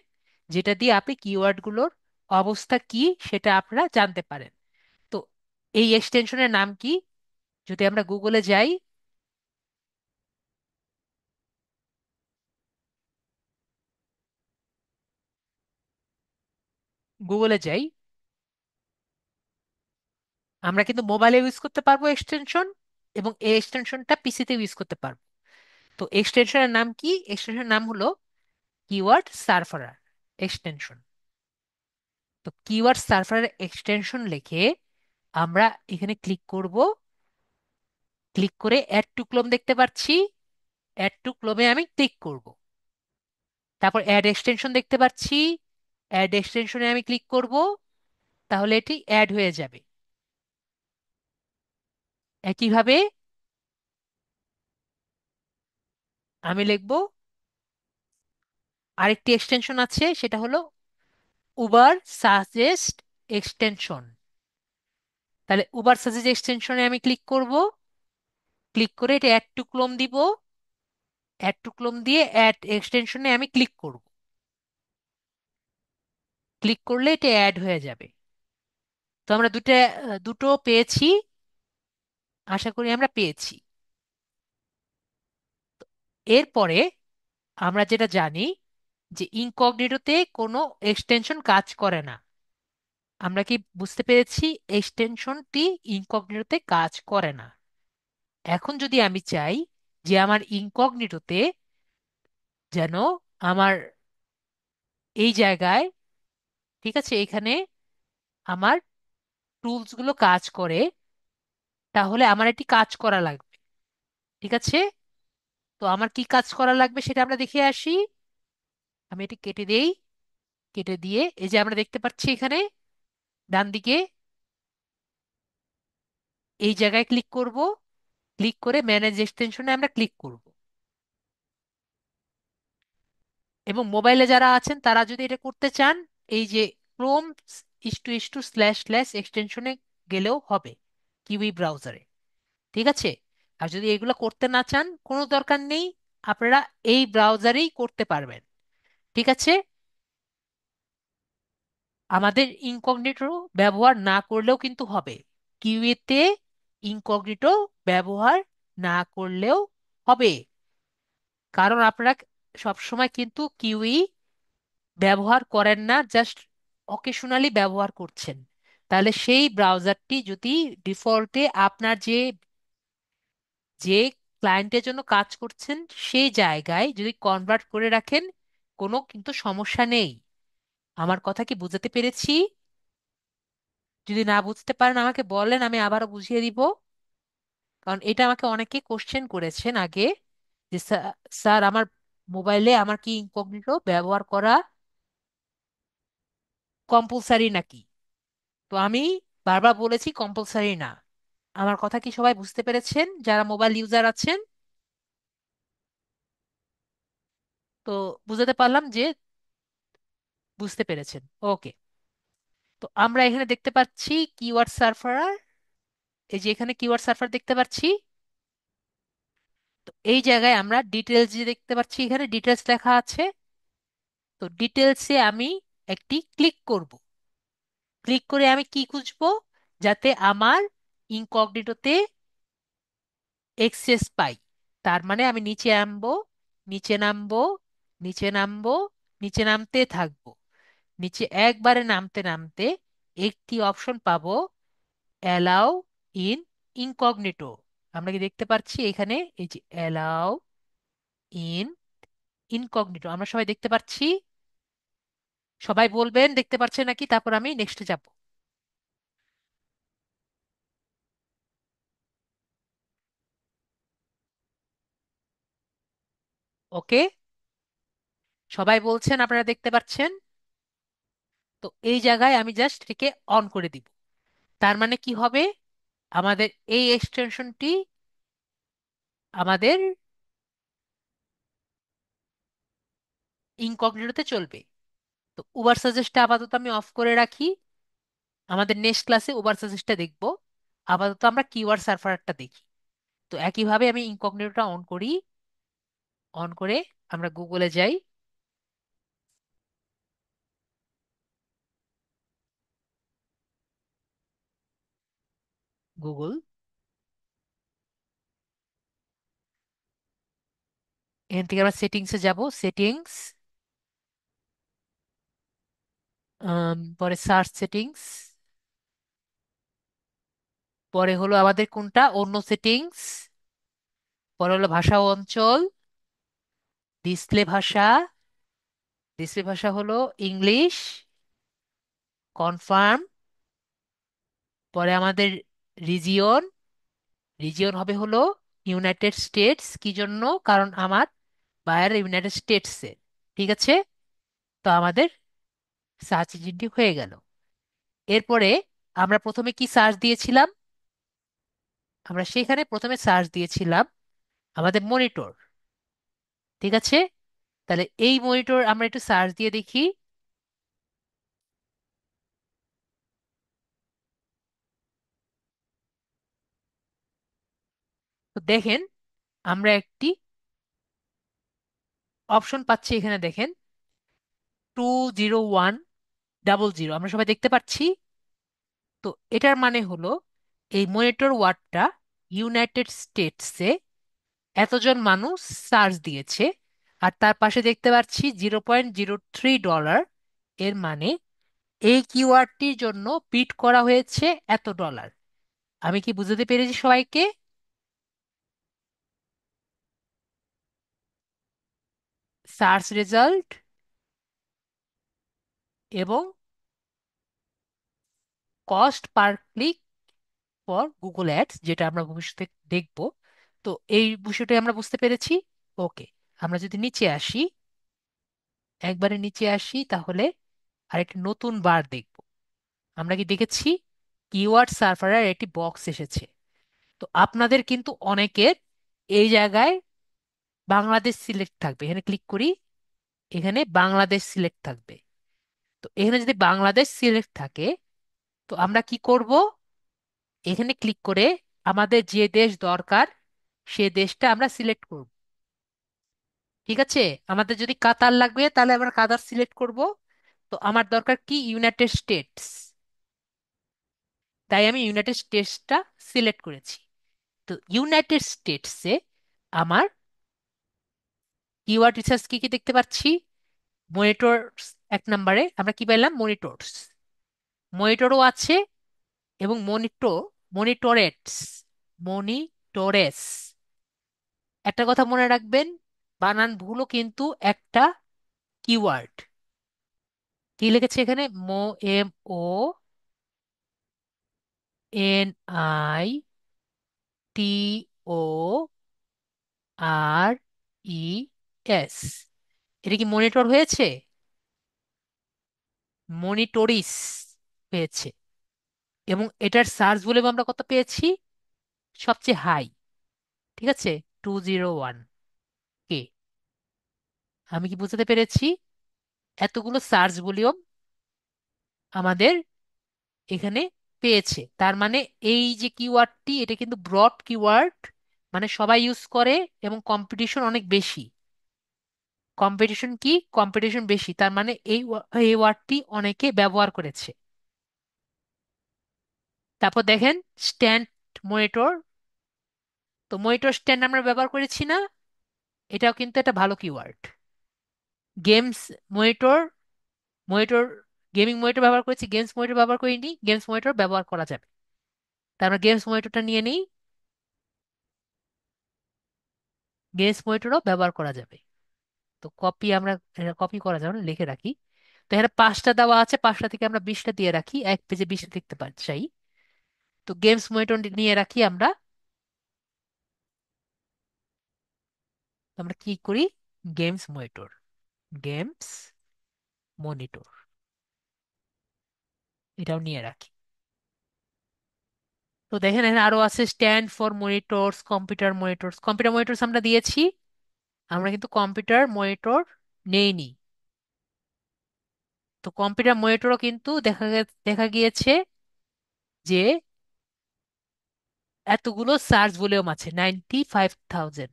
যেটা দিয়ে আপনি কিওয়ার্ড গুলোর অবস্থা কি সেটা আপনারা জানতে পারেন। তো এই এক্সটেনশনের নাম কি? যদি আমরা গুগলে যাই, গুগলে যাই, আমরা কিন্তু মোবাইলে ইউজ করতে পারবো এক্সটেনশন, এবং এই এক্সটেনশনটা পিসিতে ইউজ করতে পারবো। তো এক্সটেনশনের নাম কি? এক্সটেনশনের নাম হলো কিওয়ার্ড সার্ফারার এক্সটেনশন। তো কিওয়ার্ড সার্ফারার এক্সটেনশন লিখে আমরা এখানে ক্লিক করব। ক্লিক করে অ্যাড টু ক্লোম দেখতে পাচ্ছি, অ্যাড টু ক্লোমে আমি ক্লিক করব। তারপর অ্যাড এক্সটেনশন দেখতে পাচ্ছি, অ্যাড এক্সটেনশনে আমি ক্লিক করব। তাহলে এটি অ্যাড হয়ে যাবে। একইভাবে আমি লিখব, আরেকটি এক্সটেনশন আছে, সেটা হলো উবার সাজেস্ট এক্সটেনশন। তাহলে উবার সাজেস্ট এক্সটেনশনে আমি ক্লিক করব। ক্লিক করে এটা অ্যাড টু ক্লোম দিব। অ্যাড টু ক্লোম দিয়ে অ্যাড এক্সটেনশনে আমি ক্লিক করব। ক্লিক করলে এটা অ্যাড হয়ে যাবে। তো আমরা দুটো পেয়েছি। আশা করি আমরা পেয়েছি। এরপরে আমরা যেটা জানি যে ইনকগনিটোতে কোনো এক্সটেনশন কাজ করে না। আমরা কি বুঝতে পেরেছি এক্সটেনশনটি ইনকগনিটোতে কাজ করে না? এখন যদি আমি চাই যে আমার ইনকগনিটোতে যেন আমার এই জায়গায়, ঠিক আছে, এখানে আমার টুলস গুলো কাজ করে, তাহলে আমার একটি কাজ করা লাগবে। ঠিক আছে, তো আমার কি কাজ করা লাগবে সেটা আমরা দেখে আসি। আমি এটি কেটে দেই। কেটে দিয়ে এই যে আমরা দেখতে পাচ্ছি এখানে ডান দিকে এই জায়গায় ক্লিক করব। ক্লিক করে ম্যানেজ এক্সটেনশনে আমরা ক্লিক করব। এবং মোবাইলে যারা আছেন তারা যদি এটা করতে চান, এই যে Chrome is to slash slash এক্সটেনশনে গেলেও হবে, কিউই ব্রাউজারে। ঠিক আছে, আর যদি এগুলো করতে না চান কোনো দরকার নেই, আপনারা এই ব্রাউজারেই করতে পারবেন। ঠিক আছে, আমাদের ইনকগনিটো ব্যবহার না করলেও কিন্তু হবে। কিউইতে ইনকগনিটো ব্যবহার না করলেও হবে, কারণ আপনারা সবসময় কিন্তু কিউই ব্যবহার করেন না, জাস্ট অকেশনালি ব্যবহার করছেন। তাহলে সেই ব্রাউজারটি যদি ডিফল্টে আপনার যে যে ক্লায়েন্টের জন্য কাজ করছেন সেই জায়গায় যদি কনভার্ট করে রাখেন, কোনো কিন্তু সমস্যা নেই। আমার কথা কি বুঝাতে পেরেছি? যদি না বুঝতে পারেন আমাকে বলেন, আমি আবারও বুঝিয়ে দিব। কারণ এটা আমাকে অনেকে কোশ্চেন করেছেন আগে যে স্যার আমার মোবাইলে আমার কি ইনকগনিটো ব্যবহার করা কম্পালসারি নাকি? তো আমি বারবার বলেছি কম্পালসারি না। আমার কথা কি সবাই বুঝতে পেরেছেন যারা মোবাইল ইউজার আছেন? তো বুঝাতে পারলাম যে বুঝতে পেরেছেন। ওকে, তো আমরা এখানে দেখতে পাচ্ছি কিওয়ার্ড সার্ভার। এই যে এখানে কিওয়ার্ড সার্ভার দেখতে পাচ্ছি। তো এই জায়গায় আমরা ডিটেলস যে দেখতে পাচ্ছি, এখানে ডিটেলস লেখা আছে। তো ডিটেলসে আমি একটি ক্লিক করব। ক্লিক করে আমি কি খুঁজবো? যাতে আমার ইনকগনিটোতে এক্সেস পাই। তার মানে আমি নিচে নামবো, নিচে নামবো, নিচে নামবো, নিচে নামতে থাকবো। নিচে একবারে নামতে নামতে একটি অপশন পাবো, অ্যালাউ ইন ইনকগনিটো। আমরা কি দেখতে পাচ্ছি এখানে এই যে অ্যালাউ ইন ইনকগনিটো আমরা সবাই দেখতে পাচ্ছি? সবাই বলবেন দেখতে পাচ্ছেন নাকি, তারপর আমি নেক্সটে যাব। ওকে, সবাই বলছেন আপনারা দেখতে পাচ্ছেন? তো এই জায়গায় আমি জাস্ট এটাকে অন করে দিব। তার মানে কি হবে? আমাদের এই এক্সটেনশনটি আমাদের ইনকগনিটোতে চলবে। তো উবার সাজেস্টটা আপাতত আমি অফ করে রাখি। আমাদের নেক্সট ক্লাসে উবার সাজেস্টটা দেখব। আপাতত আমরা কিওয়ার্ড সার্ভারটা দেখি। তো একইভাবে আমি ইনকগনিটোটা অন করি। অন করে আমরা গুগলে যাই। গুগল, এখান থেকে আমরা সেটিংসে যাব। সেটিংস, পরে সার্চ সেটিংস, পরে হলো আমাদের কোনটা অন্য সেটিংস, পরে হলো ভাষা ও অঞ্চল, ডিসপ্লে ভাষা। ডিসপ্লে ভাষা হলো ইংলিশ, কনফার্ম। পরে আমাদের রিজিয়ন, রিজিয়ন হবে হলো ইউনাইটেড স্টেটস। কি জন্য? কারণ আমার বায়ার ইউনাইটেড স্টেটসে। ঠিক আছে, তো আমাদের সার্চ ইঞ্জিনটি হয়ে গেল। এরপরে আমরা প্রথমে কি সার্চ দিয়েছিলাম? আমরা সেখানে প্রথমে সার্চ দিয়েছিলাম আমাদের মনিটর। ঠিক আছে, তাহলে এই মনিটর আমরা একটু সার্চ দিয়ে দেখি। তো দেখেন আমরা একটি অপশন পাচ্ছি এখানে, দেখেন 20100 আমরা সবাই দেখতে পাচ্ছি। তো এটার মানে হলো এই মনিটর ওয়ার্ডটা ইউনাইটেড স্টেটসে এতজন মানুষ সার্চ দিয়েছে। আর তার পাশে দেখতে পাচ্ছি $0.03। এর মানে এই কিওয়ার্ডটির জন্য বিড করা হয়েছে $এত। আমি কি বুঝাতে পেরেছি সবাইকে? সার্চ রেজাল্ট এবং cost per click for Google ads, যেটা আমরা ভবিষ্যতে দেখব। তো এই বিষয়টাই আমরা বুঝতে পেরেছি। ওকে, আমরা যদি নিচে আসি, একবারে নিচে আসি, তাহলে আরেকটি নতুন বার দেখব। আমরা কি দেখেছি কিওয়ার্ড সার্ভারের একটি বক্স এসেছে। তো আপনাদের কিন্তু অনেকের এই জায়গায় বাংলাদেশ সিলেক্ট থাকবে। এখানে ক্লিক করি, এখানে বাংলাদেশ সিলেক্ট থাকবে। তো এখানে যদি বাংলাদেশ সিলেক্ট থাকে, তো আমরা কি করব? এখানে ক্লিক করে আমাদের যে দেশ দরকার সে দেশটা আমরা সিলেক্ট করব। ঠিক আছে? আমাদের যদি কাতার লাগবে তাহলে আমরা কাতার সিলেক্ট করব। তো আমার দরকার কি? United states. তাই আমি ইউনাইটেড স্টেটসটা সিলেক্ট করেছি। তো ইউনাইটেড স্টেটসে আমার কিওয়ার্ড রিসার্চ কি কি দেখতে পাচ্ছি? মনিটরস, এক নম্বরে আমরা কি পেলাম? মনিটরস। মনিটরও আছে, এবং মনিটরেটস, মনিটরেস। একটা কথা মনে রাখবেন, বানান ভুলও কিন্তু একটা কিওয়ার্ড। কি লিখেছে এখানে? MONITORES। এটা কি মনিটর হয়েছে? মনিটরিস হয়েছে। এবং এটার সার্চ ভলিউম আমরা কত পেয়েছি? সবচেয়ে হাই। ঠিক আছে, 201 কে। আমি কি বুঝতে পেরেছি? এতগুলো সার্চ ভলিউম আমাদের এখানে পেয়েছে। তার মানে এই যে কিওয়ার্ডটি, এটা কিন্তু ব্রড কিওয়ার্ড, মানে সবাই ইউজ করে, এবং কম্পিটিশন অনেক বেশি। কম্পিটিশন কি? কম্পিটিশন বেশি, তার মানে এই ওয়ার্ডটি অনেকে ব্যবহার করেছে। তারপর দেখেন স্ট্যান্ড মনিটর। তো মনিটর স্ট্যান্ড আমরা ব্যবহার করেছি না? এটাও কিন্তু একটা ভালো keyword. Games monitor, monitor, gaming monitor ব্যবহার করেছি, গেমস মনিটর ব্যবহার করিনি। গেমস মনিটর ব্যবহার করা যাবে। তার আমরা গেমস মনিটরটা নিয়ে নিই। গেমস মনিটরও ব্যবহার করা যাবে। তো কপি আমরা, কপি করা যাবে না, লিখে রাখি। তো এখানে 5টা দেওয়া আছে, 5টা থেকে আমরা 20টা দিয়ে রাখি, এক পেজে 20টা লিখতে চাই। তো গেমস মনিটর নিয়ে রাখি আমরা। আমরা কি করি? গেমস মনিটর, গেমস মনিটর, এটাও নিয়ে রাখি। তো দেখেন এখানে আরো আছে stand for monitors, computer monitors. Computer monitors আমরা দিয়েছি, আমরা কিন্তু কম্পিউটার মনিটর নেইনি। তো কম্পিউটার মনিটরও কিন্তু দেখা গিয়েছে যে এতগুলো সার্চ ভলিউম আছে, 95,500,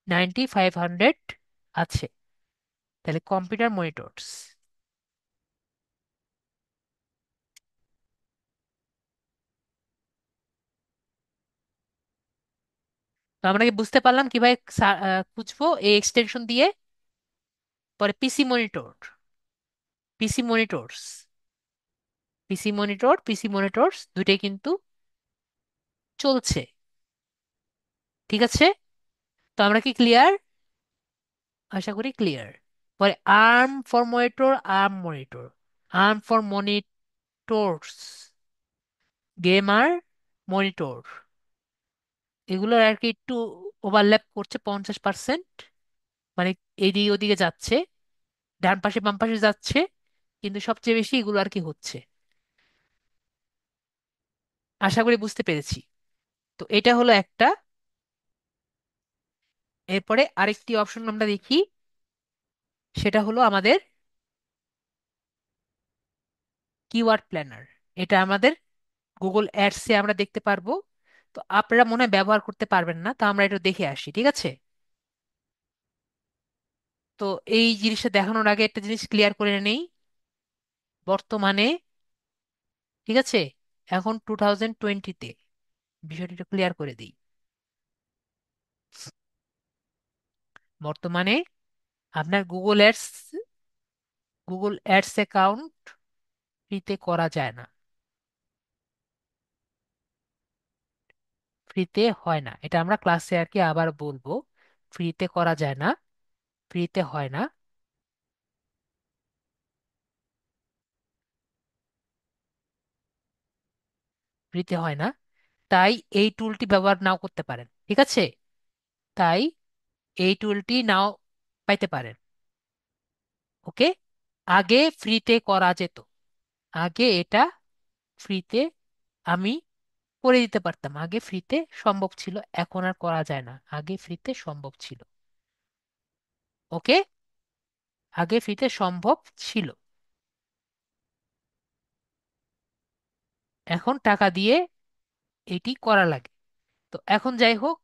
9500 আছে। তাহলে কম্পিউটার মনিটরস। তো আমরা কি বুঝতে পারলাম কিভাবে খুঁজবো এই এক্সটেনশন দিয়ে? পরে পিসি মনিটর, পিসি মনিটরস, পিসি মনিটরস দুইটাই কিন্তু চলছে। ঠিক আছে? তো আমরা কি ক্লিয়ার? আশা করি ক্লিয়ার। পরে arm for monitor, arm monitor, arm for monitors, gamer monitor. এগুলোর আর কি একটু ওভারল্যাপ করছে 50%, মানে এইদিকে ওদিকে যাচ্ছে, ডান পাশে বাম পাশে যাচ্ছে, কিন্তু সবচেয়ে বেশি এগুলো আর কি হচ্ছে। আশা করি বুঝতে পেরেছি। তো এটা হলো একটা। এরপরে আরেকটি অপশন আমরা দেখি, সেটা হলো আমাদের কিওয়ার্ড প্ল্যানার। এটা আমাদের গুগল অ্যাডসে আমরা দেখতে পারবো। তো আপনারা মনে হয় ব্যবহার করতে পারবেন না, তো আমরা একটু দেখে আসি, ঠিক আছে? তো এই জিনিসটা দেখানোর আগে একটা জিনিস ক্লিয়ার করে নেই। বর্তমানে, ঠিক আছে, এখন 2020-তে, বিষয়টা একটু ক্লিয়ার করে দিই। বর্তমানে আপনার Google ads Google ads account ফ্রিতে করা যায় না, ফ্রিতে হয় না, এটা আমরা ক্লাসে আর কি আবার বলবো। ফ্রিতে করা যায় না, ফ্রিতে হয় না, ফ্রিতে হয় না। তাই এই টুলটি ব্যবহার নাও করতে পারেন, ঠিক আছে? তাই এই টুলটি নাও পাইতে পারেন। ওকে। আগে ফ্রিতে করা যেত, আগে এটা ফ্রিতে আমি করে দিতে পারতাম, আগে ফ্রিতে সম্ভব ছিল, এখন আর করা যায় না, আগে ফ্রিতে সম্ভব ছিল। ওকে। আগে ফ্রিতে সম্ভব ছিল, এখন টাকা দিয়ে এটি করা লাগে। তো এখন যাই হোক,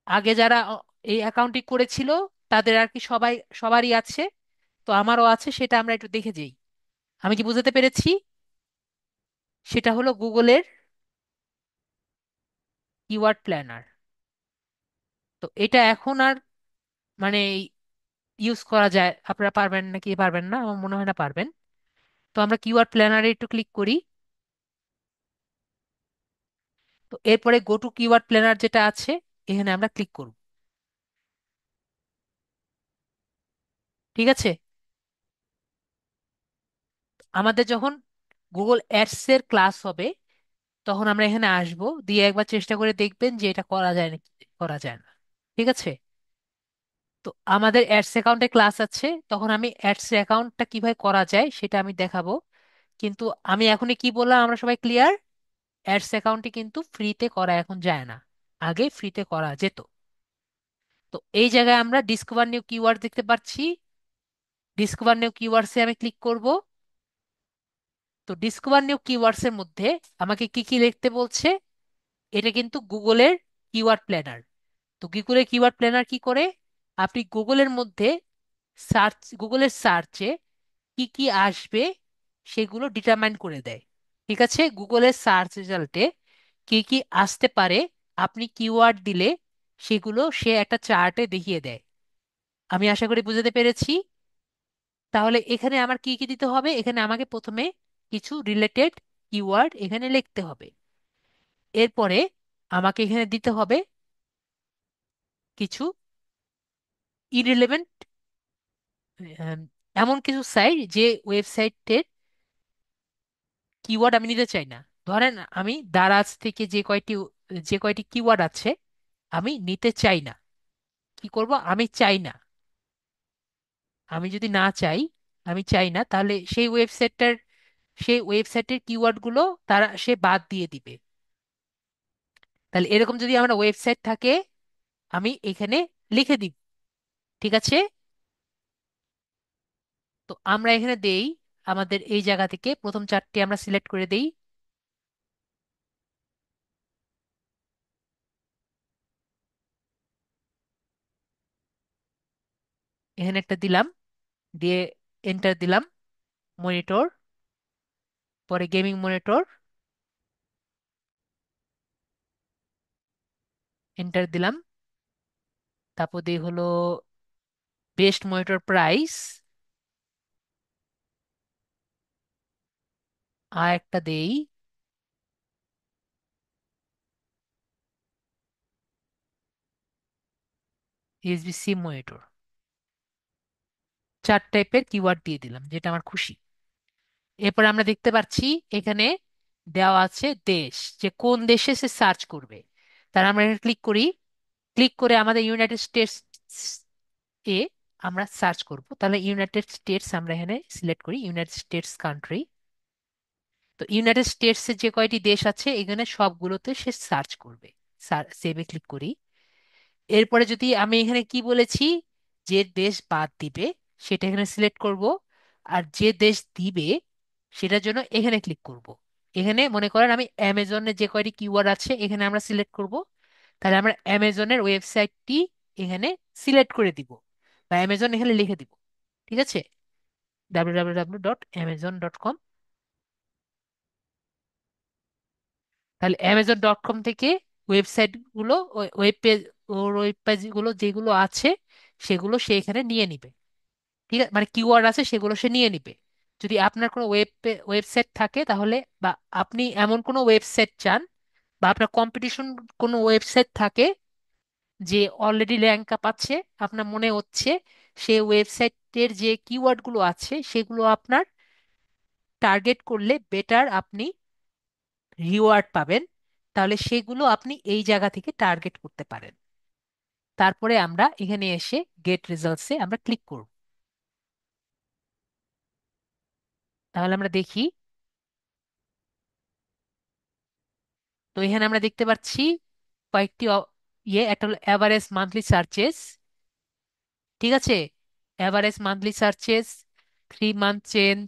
আগে যারা এই অ্যাকাউন্টটি করেছিল তাদের আর কি সবাই, সবারই আছে, তো আমারও আছে, সেটা আমরা একটু দেখে যাই। আমি কি বুঝাতে পেরেছি? সেটা হলো গুগলের কিওয়ার্ড প্ল্যানার। তো এটা এখন আর মানে ইউজ করা যায়, আপনারা পারবেন নাকি পারবেন না, আমার মনে হয় না পারবেন। তো আমরা কিওয়ার্ড প্ল্যানারে একটু ক্লিক করি। তো এরপরে গো টু কিওয়ার্ড প্ল্যানার যেটা আছে, এখানে আমরা ক্লিক করব। ঠিক আছে। আমাদের যখন গুগল অ্যাডস এর ক্লাস হবে, তখন আমরা এখানে আসব, দিয়ে একবার চেষ্টা করে দেখবেন যে এটা করা যায় নাকি করা যায় না। ঠিক আছে। তো আমাদের অ্যাডস অ্যাকাউন্টে ক্লাস আছে, তখন আমি অ্যাডস অ্যাকাউন্টটা কিভাবে করা যায় সেটা আমি দেখাবো। কিন্তু আমি এখনই কি বললাম, আমরা সবাই ক্লিয়ার? অ্যাডস অ্যাকাউন্টটি কিন্তু ফ্রিতে করা এখন যায় না, আগে ফ্রিতে করা যেত। তো এই জায়গায় আমরা ডিসকভার নিউ কিওয়ার্ড দেখতে পাচ্ছি, ডিসকভার নিউ কিওয়ার্ডসে আমি ক্লিক করব। তো ডিসকভার নিউ কিওয়ার্ডস এর মধ্যে আমাকে কি কি লিখতে বলছে? এটা কিন্তু গুগলের কিওয়ার্ড প্ল্যানার। তো গুগলের কিওয়ার্ড প্ল্যানার কি করে? আপনি গুগলের মধ্যে গুগলের সার্চে কি কি আসবে সেগুলো ডিটারমাইন করে দেয়। ঠিক আছে, গুগলের সার্চ রেজাল্টে কি কি আসতে পারে আপনি কিওয়ার্ড দিলে, সেগুলো সে একটা চার্টে দেখিয়ে দেয়। আমি আশা করি বুঝাতে পেরেছি। তাহলে এখানে আমার কি কি দিতে হবে? এখানে আমাকে প্রথমে কিছু রিলেটেড কিওয়ার্ড এখানে লিখতে হবে। এরপরে আমাকে এখানে দিতে হবে কিছু ইরিলেভেন্ট, এমন কিছু সাইট যে ওয়েবসাইটের কিওয়ার্ড আমি নিতে চাই না। ধরেন আমি দারাজ থেকে যে কয়টি কিওয়ার্ড আছে আমি নিতে চাই না। কি করব? আমি চাই না। আমি যদি না চাই, আমি চাই না, তাহলে সেই ওয়েবসাইটের কিওয়ার্ডগুলো সে বাদ দিয়ে দিবে। তাহলে এরকম যদি আমার ওয়েবসাইট থাকে, আমি এখানে লিখে দিব। ঠিক আছে। তো আমরা এখানে দেই, আমাদের এই জায়গা থেকে প্রথম চারটি আমরা সিলেক্ট করে দেই। এখানে একটা দিলাম, দিয়ে এন্টার দিলাম। মনিটর, পরে গেমিং মনিটর, এন্টার দিলাম। তারপর দিয়ে হলো বেস্ট মনিটর প্রাইস, আর একটা দেই ইউএসবি-সি মনিটর। চার টাইপের কিওয়ার্ড দিয়ে দিলাম, যেটা আমার খুশি। এরপর আমরা দেখতে পাচ্ছি এখানে দেওয়া আছে দেশ, যে কোন দেশে সে সার্চ করবে। তার আমরা এখানে ক্লিক করি। ক্লিক করে আমাদের ইউনাইটেড স্টেটস এ আমরা সার্চ করব। তাহলে ইউনাইটেড স্টেটস আমরা এখানে সিলেক্ট করি, ইউনাইটেড স্টেটস কান্ট্রি। তো ইউনাইটেড স্টেটস এর যে কয়টি দেশ আছে এখানে সবগুলোতে সে সার্চ করবে। সেভে ক্লিক করি। এরপরে যদি আমি এখানে কি বলেছি, যে দেশ বাদ দিবে সেটা এখানে সিলেক্ট করব, আর যে দেশ দিবে সেটার জন্য এখানে ক্লিক করব। এখানে মনে করেন আমি অ্যামাজনের যে কয়টি কিওয়ার্ড আছে এখানে আমরা সিলেক্ট করব। তাহলে আমরা অ্যামাজনের ওয়েবসাইটটি এখানে সিলেক্ট করে দিব, বা অ্যামাজন এখানে লিখে দিব। ঠিক আছে, www.amazon.com। তাহলে amazon.com থেকে ওয়েবসাইট গুলো, ওয়েব পেজ, ওর ওয়েব পেজ গুলো যেগুলো আছে সেগুলো সে এখানে নিয়ে নিবে। ঠিক আছে, মানে কিওয়ার্ড আছে সেগুলো সে নিয়ে নিবে। যদি আপনার কোনো ওয়েবসাইট থাকে তাহলে, বা আপনি এমন কোনো ওয়েবসাইট চান, বা আপনার কম্পিটিশন কোনো ওয়েবসাইট থাকে যে অলরেডি র্যাঙ্ক আপ আছে, আপনার মনে হচ্ছে সেই ওয়েবসাইটের যে কিওয়ার্ডগুলো আছে সেগুলো আপনার টার্গেট করলে বেটার আপনি রিওয়ার্ড পাবেন, তাহলে সেগুলো আপনি এই জায়গা থেকে টার্গেট করতে পারেন। তারপরে আমরা এখানে এসে গেট রেজাল্টসে আমরা ক্লিক করব। তাহলে আমরা দেখি, তো এখানে আমরা দেখতে পাচ্ছি কয়েকটি একটা হলো অ্যাভারেজ মান্থলি সার্চেস, ঠিক আছে, average monthly searches, 3 month change,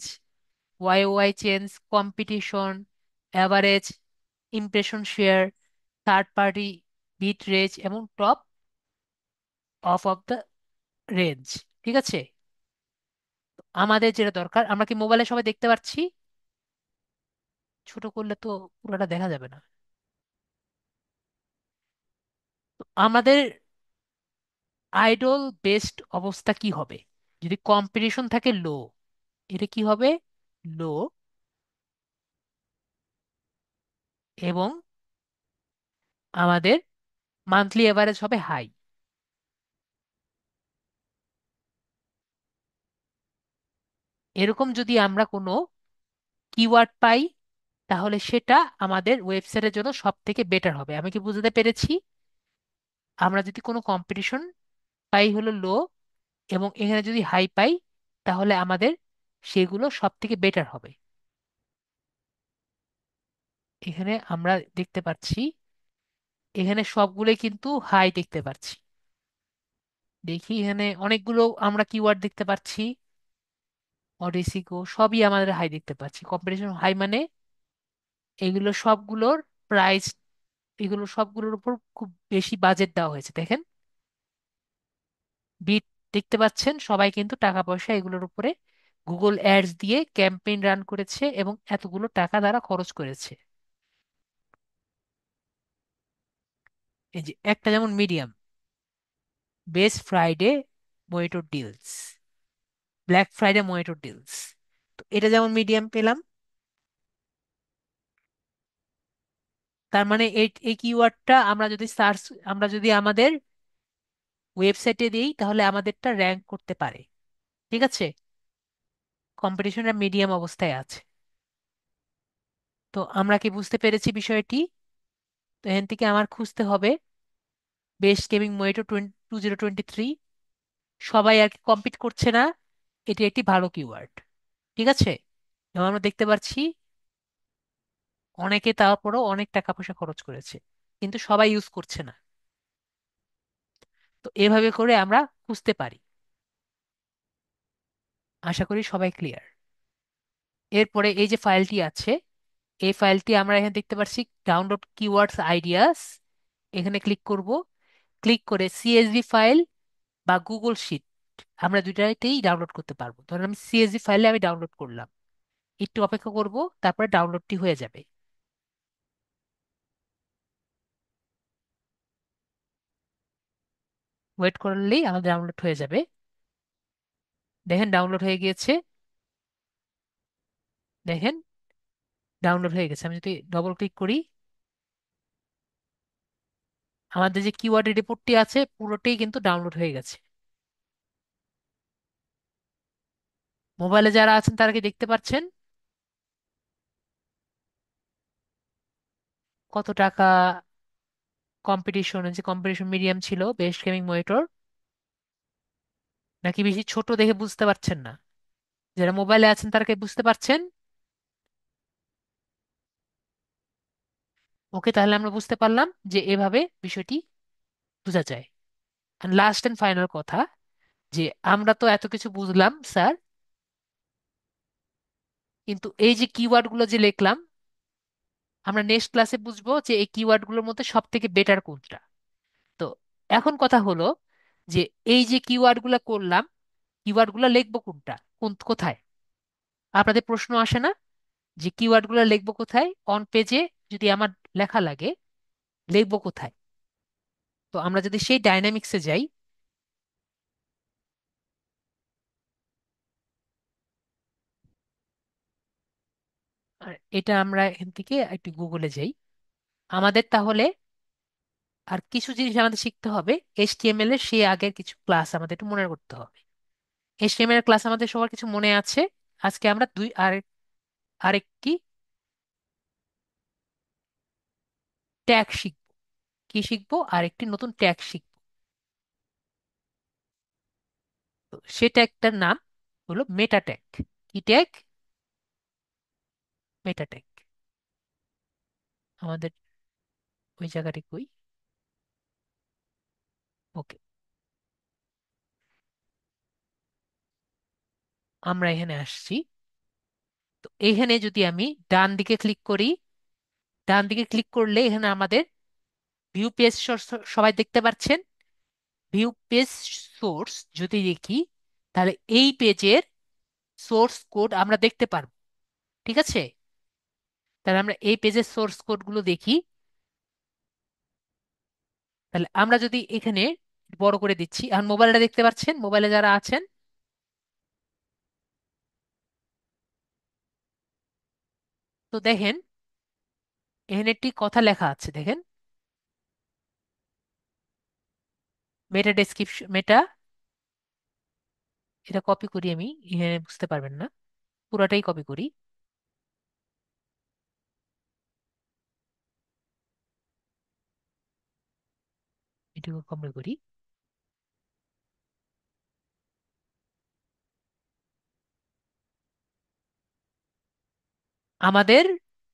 Y Y change, competition, average impression share, third party bid range এবং টপ অফ দ্য রেঞ্জ। ঠিক আছে, আমাদের যেটা দরকার, আমরা কি মোবাইলে সবাই দেখতে পাচ্ছি? ছোট করলে তো পুরোটা দেখা যাবে না। তো আমাদের আইডল বেস্ট অবস্থা কি হবে যদি কম্পিটিশন থাকে লো? এটা কি হবে? লো, এবং আমাদের মান্থলি এভারেজ হবে হাই। এরকম যদি আমরা কোনো কিওয়ার্ড পাই তাহলে সেটা আমাদের ওয়েবসাইটের জন্য সব থেকে বেটার হবে। আমি কি বুঝতে পেরেছি? আমরা যদি কোনো কম্পিটিশন পাই হলো লো, এবং এখানে যদি হাই পাই, তাহলে আমাদের সেগুলো সব থেকে বেটার হবে। এখানে আমরা দেখতে পাচ্ছি, এখানে সবগুলোই কিন্তু হাই দেখতে পাচ্ছি। দেখি এখানে অনেকগুলো আমরা কিওয়ার্ড দেখতে পাচ্ছি, অডিসিগো সবই আমাদের হাই দেখতে পাচ্ছি। কম্পিটিশন হাই মানে এগুলো সবগুলোর প্রাইস, এগুলো সবগুলোর উপর খুব বেশি বাজেট দেওয়া হয়েছে। দেখেন বিট, দেখতে পাচ্ছেন সবাই কিন্তু টাকা পয়সা এগুলোর উপরে গুগল অ্যাডস দিয়ে ক্যাম্পেইন রান করেছে এবং এতগুলো টাকা তারা খরচ করেছে। এই যে একটা যেমন medium, best Friday মজিটো deals, black Friday মজিটো deals, তো এটা যেমন মিডিয়াম পেলাম। তার মানে এই এই কিওয়ার্ডটা আমরা যদি সার্চ, আমরা যদি আমাদের ওয়েবসাইটে দিই তাহলে আমাদেরটা র্যাঙ্ক করতে পারে। ঠিক আছে, কম্পিটিশনের মিডিয়াম অবস্থায় আছে। তো আমরা কি বুঝতে পেরেছি বিষয়টি? তো এখান থেকে আমার খুঁজতে হবে বেস্ট গেমিং মজিটো 2023। সবাই আর কি কম্পিট করছে না, এটি একটি ভালো কিওয়ার্ড। ঠিক আছে, এবং আমরা দেখতে পাচ্ছি অনেকে তারপরও অনেক টাকা পয়সা খরচ করেছে, কিন্তু সবাই ইউজ করছে না। তো এভাবে করে আমরা খুঁজতে পারি। আশা করি সবাই ক্লিয়ার। এরপরে এই যে ফাইলটি আছে, এই ফাইলটি আমরা এখানে দেখতে পাচ্ছি ডাউনলোড কিওয়ার্ডস আইডিয়াস। এখানে ক্লিক করব, ক্লিক করে সিএসভি ফাইল বা গুগল শিট, আমরা দুইটাতেই ডাউনলোড করতে পারবো। ধরেন আমি সিএসভি ফাইলে আমি ডাউনলোড করলাম, একটু অপেক্ষা করব, তারপরে ডাউনলোডটি হয়ে যাবে। ওয়েট করলেই আমাদের ডাউনলোড হয়ে যাবে। দেখেন ডাউনলোড হয়ে গিয়েছে, দেখেন ডাউনলোড হয়ে গেছে। আমি যদি ডবল ক্লিক করি, আমাদের যে কিওয়ার্ড রিপোর্টটি আছে পুরোটাই কিন্তু ডাউনলোড হয়ে গেছে। মোবাইলে যারা আছেন তারা কি দেখতে পাচ্ছেন কত টাকা কম্পিটিশন, যে কম্পিটিশন মিডিয়াম ছিল বেস্ট গেমিং মনিটর? নাকি বেশি ছোট দেখে বুঝতে পারছেন না? যারা মোবাইলে আছেন তারা কি বুঝতে পারছেন? ওকে, তাহলে আমরা বুঝতে পারলাম যে এভাবে বিষয়টি বোঝা যায়। লাস্ট এন্ড ফাইনাল কথা, যে আমরা তো এত কিছু বুঝলাম স্যার, কিন্তু এই যে কিওয়ার্ড গুলো যে লিখলাম, আমরা নেক্সট ক্লাসে বুঝবো যে এই কিওয়ার্ড গুলোর মধ্যে সব থেকে বেটার কোনটা। তো এখন কথা হলো যে এই যে কিওয়ার্ড গুলো করলাম, কিওয়ার্ড গুলো লিখবো কোনটা, কোথায়? আপনাদের প্রশ্ন আসে না যে কিওয়ার্ড গুলো লিখবো কোথায়? অন পেজে যদি আমার লেখা লাগে, লিখবো কোথায়? তো আমরা যদি সেই ডাইনামিক্সে যাই, আর এটা আমরা এখান থেকে একটু গুগলে যাই। আমাদের তাহলে আর কিছু জিনিস আমাদের শিখতে হবে। এইচটিএমএল এর সেই আগের কিছু ক্লাস আমাদের একটু মনে করতে হবে। এইচটিএমএল এর ক্লাস আমাদের সবার কিছু মনে আছে। আজকে আমরা আরেকটি ট্যাগ শিখবো। কি শিখবো? আরেকটি নতুন ট্যাগ শিখবো। তো সে ট্যাগটার নাম হলো মেটা ট্যাগ। কি ট্যাগ? মেটা ট্যাগ। আমাদের ওই জায়গাটি কই? ওকে, আমরা এখানে আসছি। তো এখানে যদি আমি ডান দিকে ক্লিক করি, ডান দিকে ক্লিক করলে এখানে আমাদের ভিউ পেজ সবাই দেখতে পাচ্ছেন। ভিউ পেজ সোর্স যদি দেখি, তাহলে এই পেজের সোর্স কোড আমরা দেখতে পারবো। ঠিক আছে, তাহলে আমরা এই পেজের সোর্স কোডগুলো দেখি। তাহলে আমরা যদি এখানে বড় করে দিচ্ছি, আর মোবাইলটা দেখতে পাচ্ছেন, মোবাইলে যারা আছেন, তো দেখেন এখানে একটি কথা লেখা আছে, দেখেন মেটা ডেসক্রিপশন মেটা। এটা কপি করি আমি, এখানে বুঝতে পারবেন না, পুরাটাই কপি করি। এটুকু কপি করি। আমাদের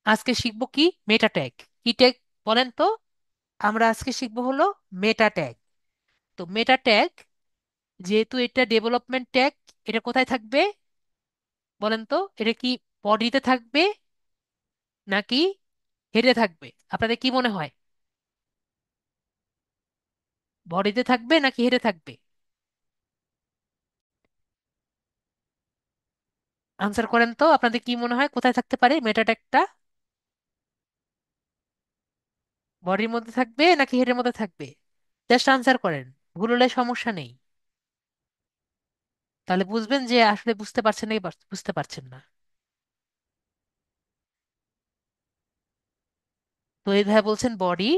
আজকে শিখবো কি? মেটা ট্যাগ। কি ট্যাগ বলেন তো? আমরা আজকে শিখবো হলো মেটা ট্যাগ। তো মেটা ট্যাগ, যেহেতু এটা ডেভেলপমেন্ট ট্যাগ, এটা কোথায় থাকবে বলেন তো? এটা কি বডিতে থাকবে নাকি হেডে থাকবে? আপনাদের কি মনে হয়, বডিতে থাকবে নাকি হেডে থাকবে? আনসার করেন তো, আপনাদের কি মনে হয় কোথায় থাকতে পারে মেটা ট্যাগটা? বডির মধ্যে থাকবে নাকি হেডের মধ্যে থাকবে? জাস্ট আনসার করেন, ভুল হলে সমস্যা নেই। তাহলে বুঝবেন যে আসলে বুঝতে পারছেন নাকি বুঝতে পারছেন না। তো এই ভাইয়া বলছেন বডি,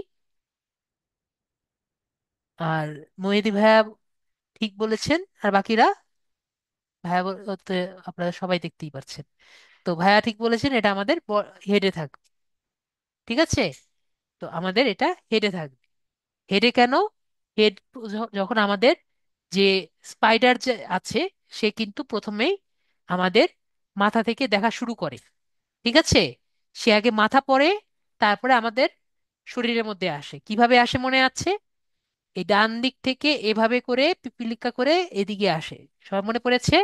আর মহিদি ভাইয়া ঠিক বলেছেন, আর বাকিরা? ভাইয়া তো আপনারা সবাই দেখতেই পাচ্ছেন। তো ভাইয়া ঠিক বলেছেন, এটা আমাদের হেডে থাকবে। ঠিক আছে, তো আমাদের এটা হেডে থাকবে। হেডে কেন? হেড যখন আমাদের যে স্পাইডার যে আছে, সে কিন্তু প্রথমেই আমাদের মাথা থেকে দেখা শুরু করে। ঠিক আছে, সে আগে মাথা পড়ে, তারপরে আমাদের শরীরের মধ্যে আসে। কিভাবে আসে মনে আছে? এই ডান দিক থেকে এভাবে করে পিপিলিকা করে এদিকে আসে। সব মনে পড়েছে?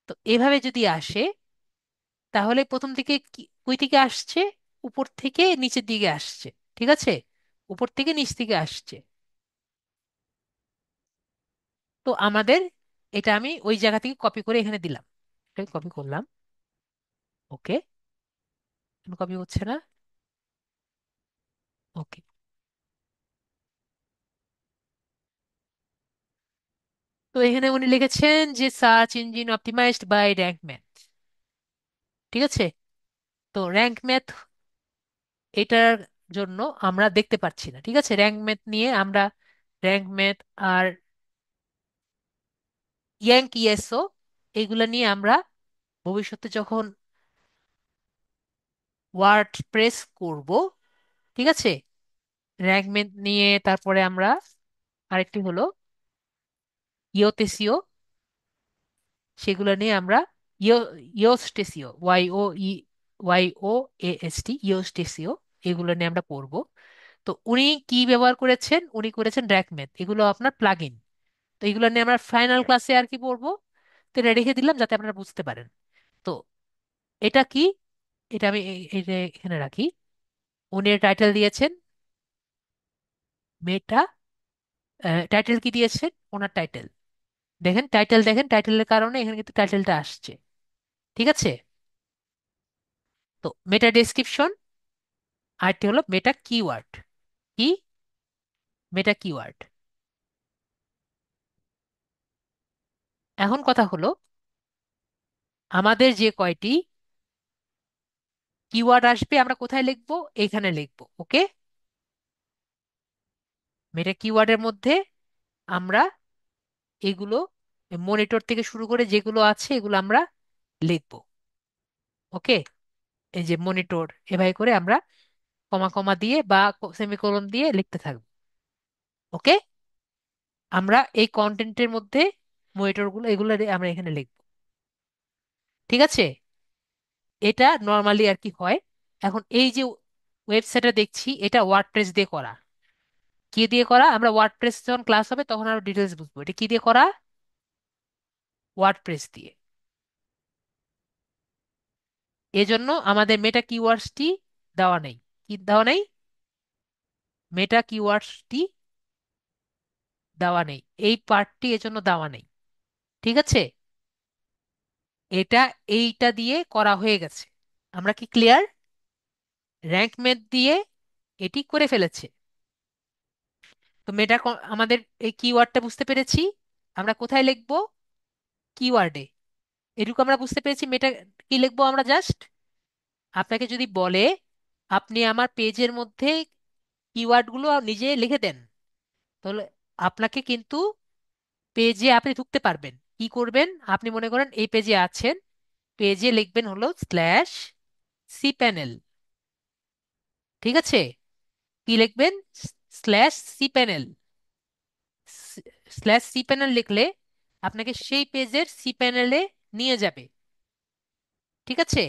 তো এভাবে যদি আসে, তাহলে প্রথম থেকে কই থেকে আসছে? উপর থেকে নিচের দিকে আসছে। ঠিক আছে, উপর থেকে নিচ থেকে আসছে। তো আমাদের এটা আমি ওই জায়গা থেকে কপি করে এখানে দিলাম। কপি করলাম। ওকে, কপি হচ্ছে না। ওকে, তো এখানে উনি লিখেছেন যে search engine optimized by Rank Math. ঠিক আছে, তো র্যাঙ্ক ম্যাথ এটার জন্য আমরা দেখতে পাচ্ছি না। ঠিক আছে, র্যাঙ্ক ম্যাথ নিয়ে আমরা, র্যাঙ্ক ম্যাথ আর ইয়াঙ্ক ইএসও, এইগুলা নিয়ে আমরা ভবিষ্যতে যখন ওয়ার্ড প্রেস করব, ঠিক আছে, র্যাঙ্ক ম্যাথ নিয়ে, তারপরে আমরা আরেকটি হলো ইওতেসিও, সেগুলো নিয়ে আমরা ইও ইওস্টেসিও, Y O A S T, ইওস্টেসিও, এগুলো নিয়ে আমরা পড়বো। তো উনি কি ব্যবহার করেছেন? উনি করেছেন র্যাঙ্ক ম্যাথ, এগুলো আপনার প্লাগ ইন। তো এগুলো নিয়ে আমরা ফাইনাল ক্লাসে আর কি পড়বো। তো এটা রেখে দিলাম যাতে আপনারা বুঝতে পারেন। তো এটা কি? এটা আমি এটা এখানে রাখি। উনি টাইটেল দিয়েছেন মেটা। টাইটেল কি দিয়েছেন? ওনার টাইটেল দেখেন, টাইটেল দেখেন, টাইটেলের কারণে এখানে কিন্তু টাইটেলটা আসছে। ঠিক আছে, তো মেটা ডেসক্রিপশন, আরটি হলো মেটা কিওয়ার্ড। কি? মেটা কিওয়ার্ড। এখন কথা হলো, আমাদের যে কয়টি কিওয়ার্ড আসবে, আমরা কোথায় লিখবো? এখানে লিখবো। ওকে, মেটা কিওয়ার্ডের মধ্যে আমরা এগুলো মনিটর থেকে শুরু করে যেগুলো আছে এগুলো আমরা লিখবো। ওকে, এই যে মনিটর, এভাবে করে আমরা কমা কমা দিয়ে বা সেমিকোলন দিয়ে লিখতে থাকবো। ওকে, আমরা এই কন্টেন্টের মধ্যে মনিটর গুলো এগুলো আমরা এখানে লিখবো। ঠিক আছে, এটা নর্মালি আর কি হয়। এখন এই যে ওয়েবসাইটটা দেখছি এটা ওয়ার্ডপ্রেস দিয়ে করা। কি দিয়ে করা? আমরা ওয়ার্ডপ্রেস যখন ক্লাস হবে তখন আরো ডিটেলস বুঝবো এটা কি দিয়ে করা। ওয়ার্ডপ্রেস দিয়ে। এজন্য আমাদের মেটা কিওয়ার্ডসটি দেওয়া নেই। কি দেওয়া নেই? মেটা কিওয়ার্ডসটি দেওয়া নেই, এই পার্টটি এজন্য দেওয়া নেই। ঠিক আছে, এটা এইটা দিয়ে করা হয়ে গেছে। আমরা কি ক্লিয়ার? র্যাঙ্ক ম্যাথ দিয়ে এটি করে ফেলেছে। তো মেটা আমাদের এই কিওয়ার্ডটা বুঝতে পেরেছি। আমরা কোথায় লিখবো? কিওয়ার্ডে। এটুকু আমরা বুঝতে পেরেছি। মেটা কি লিখবো আমরা? জাস্ট আপনাকে যদি বলে আপনি আমার পেজের মধ্যে কিওয়ার্ডগুলো নিজে লিখে দেন, তাহলে আপনাকে কিন্তু পেজে আপনি ঢুকতে পারবেন। কি করবেন? আপনি মনে করেন এই পেজে আছেন, পেজে লিখবেন হলো স্ল্যাশ সি প্যানেল। ঠিক আছে, কি লিখবেন? Slash C panel. Slash C panel লিখলে আপনাকে সেই পেজের সি প্যানেলে নিয়ে যাবে। ঠিক আছে,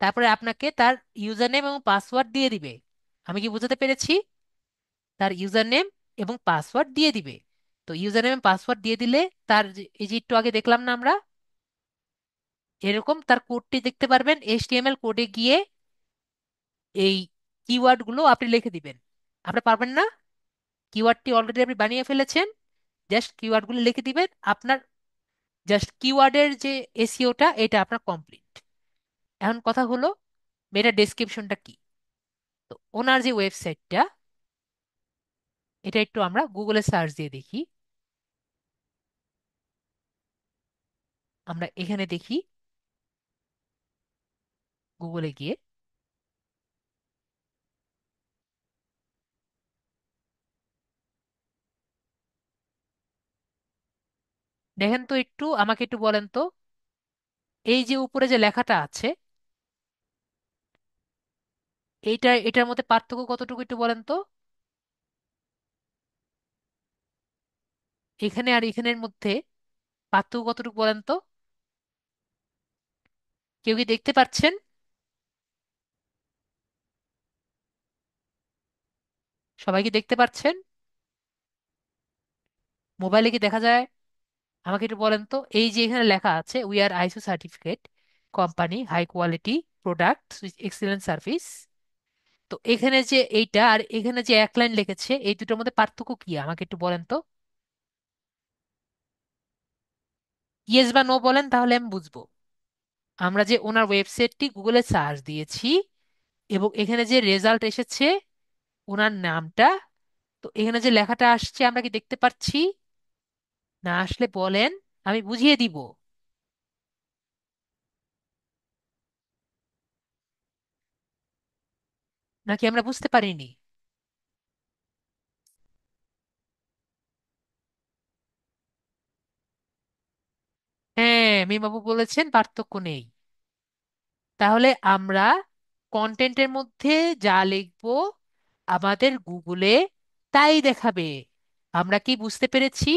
তারপরে আপনাকে তার ইউজার নেম এবং পাসওয়ার্ড দিয়ে দিবে। আমি কি বুঝাতে পেরেছি? তার ইউজার নেম এবং পাসওয়ার্ড দিয়ে দিবে। তো ইউজার নেম পাসওয়ার্ড দিয়ে দিলে তার এই যে একটু আগে দেখলাম না আমরা, এরকম তার কোডটি দেখতে পারবেন। এইচটিএমএল কোডে গিয়ে এই কিওয়ার্ড গুলো আপনি লিখে দিবেন। আপনি পারবেন না? কিওয়ার্ডটি অলরেডি আপনি বানিয়ে ফেলেছেন, জাস্ট কিওয়ার্ড গুলো লিখে দিবেন। আপনার জাস্ট কিওয়ার্ডের যে এসইওটা এটা আপনার কমপ্লিট। এখন কথা হলো মেটা ডেসক্রিপশনটা কি। তো ওনার যে ওয়েবসাইটটা, এটা একটু আমরা গুগলে সার্চ দিয়ে দেখি। আমরা এখানে দেখি গুগলে গিয়ে। দেখেন তো একটু, আমাকে একটু বলেন তো, এই যে উপরে যে লেখাটা আছে এটার মধ্যে পার্থক্য কতটুকু একটু বলেন তো। এখানে আর এখানের মধ্যে পার্থক্য কতটুকু বলেন তো। কেউ কি দেখতে পাচ্ছেন? সবাই কি দেখতে পাচ্ছেন? মোবাইলে কি দেখা যায়? আমাকে একটু বলেন তো, এই যে এখানে লেখা আছে we are ISO certificate company, high quality product, excellent service. তো এখানে যে এইটা আর এখানে যে এক লাইন লিখেছে এই দুটোর মধ্যে পার্থক্য কি আমাকে একটু বলেন তো। ইয়েস বা নো বলেন, তাহলে আমি বুঝবো। আমরা যে ওনার ওয়েবসাইটটি গুগলে সার্চ দিয়েছি এবং এখানে যে রেজাল্ট এসেছে ওনার নামটা, তো এখানে যে লেখাটা আসছে আমরা কি দেখতে পাচ্ছি? না আসলে বলেন, আমি বুঝিয়ে দিব। নাকি আমরা বুঝতে পারিনি? হ্যাঁ, মিমাবু বলেছেন পার্থক্য নেই। তাহলে আমরা কন্টেন্টের মধ্যে যা লিখবো আমাদের গুগলে তাই দেখাবে। আমরা কি বুঝতে পেরেছি?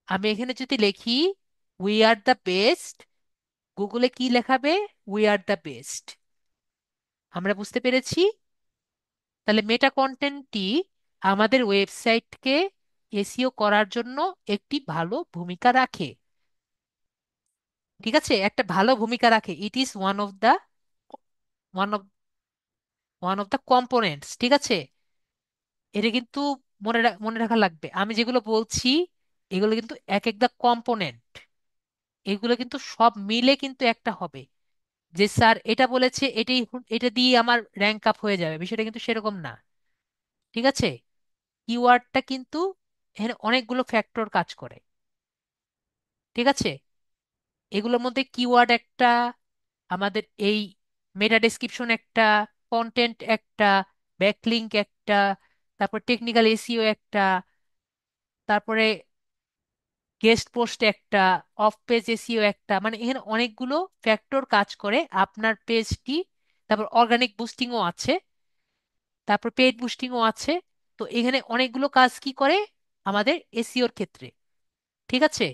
আমি এখানে যদি লিখি উই আর দ্য বেস্ট, গুগলে কি লেখাবে? We are the best. আমরা বুঝতে পেরেছি। তাহলে মেটা কন্টেন্টটি আমাদের ওয়েবসাইটকে এসইও করার জন্য একটি ভালো ভূমিকা রাখে। ঠিক আছে, একটা ভালো ভূমিকা রাখে। It is one of the components. ঠিক আছে, এটা কিন্তু মনে রাখা লাগবে। আমি যেগুলো বলছি এগুলো কিন্তু এক একটা কম্পোনেন্ট। এগুলো কিন্তু সব মিলে কিন্তু একটা হবে। যে স্যার এটা বলেছে এটাই এটা দিয়ে আমার র্যাঙ্ক আপ হয়ে যাবে, বিষয়টা কিন্তু সেরকম না। ঠিক আছে, কিওয়ার্ডটা কিন্তু এখানে অনেকগুলো ফ্যাক্টর কাজ করে। ঠিক আছে, এগুলোর মধ্যে কিওয়ার্ড একটা, আমাদের এই মেটা ডেসক্রিপশন একটা, কন্টেন্ট একটা, ব্যাকলিঙ্ক একটা, তারপর টেকনিক্যাল এসইও একটা, তারপরে গেস্ট পোস্ট একটা, অফ পেজ এসইও একটা, মানে এখানে অনেকগুলো ফ্যাক্টর কাজ করে আপনার পেজটি। তারপর অর্গানিক বুস্টিংও আছে, তারপর পেইড বুস্টিংও আছে। তো এখানে অনেকগুলো কাজ কি করে আমাদের এসইওর ক্ষেত্রে, ঠিক আছে?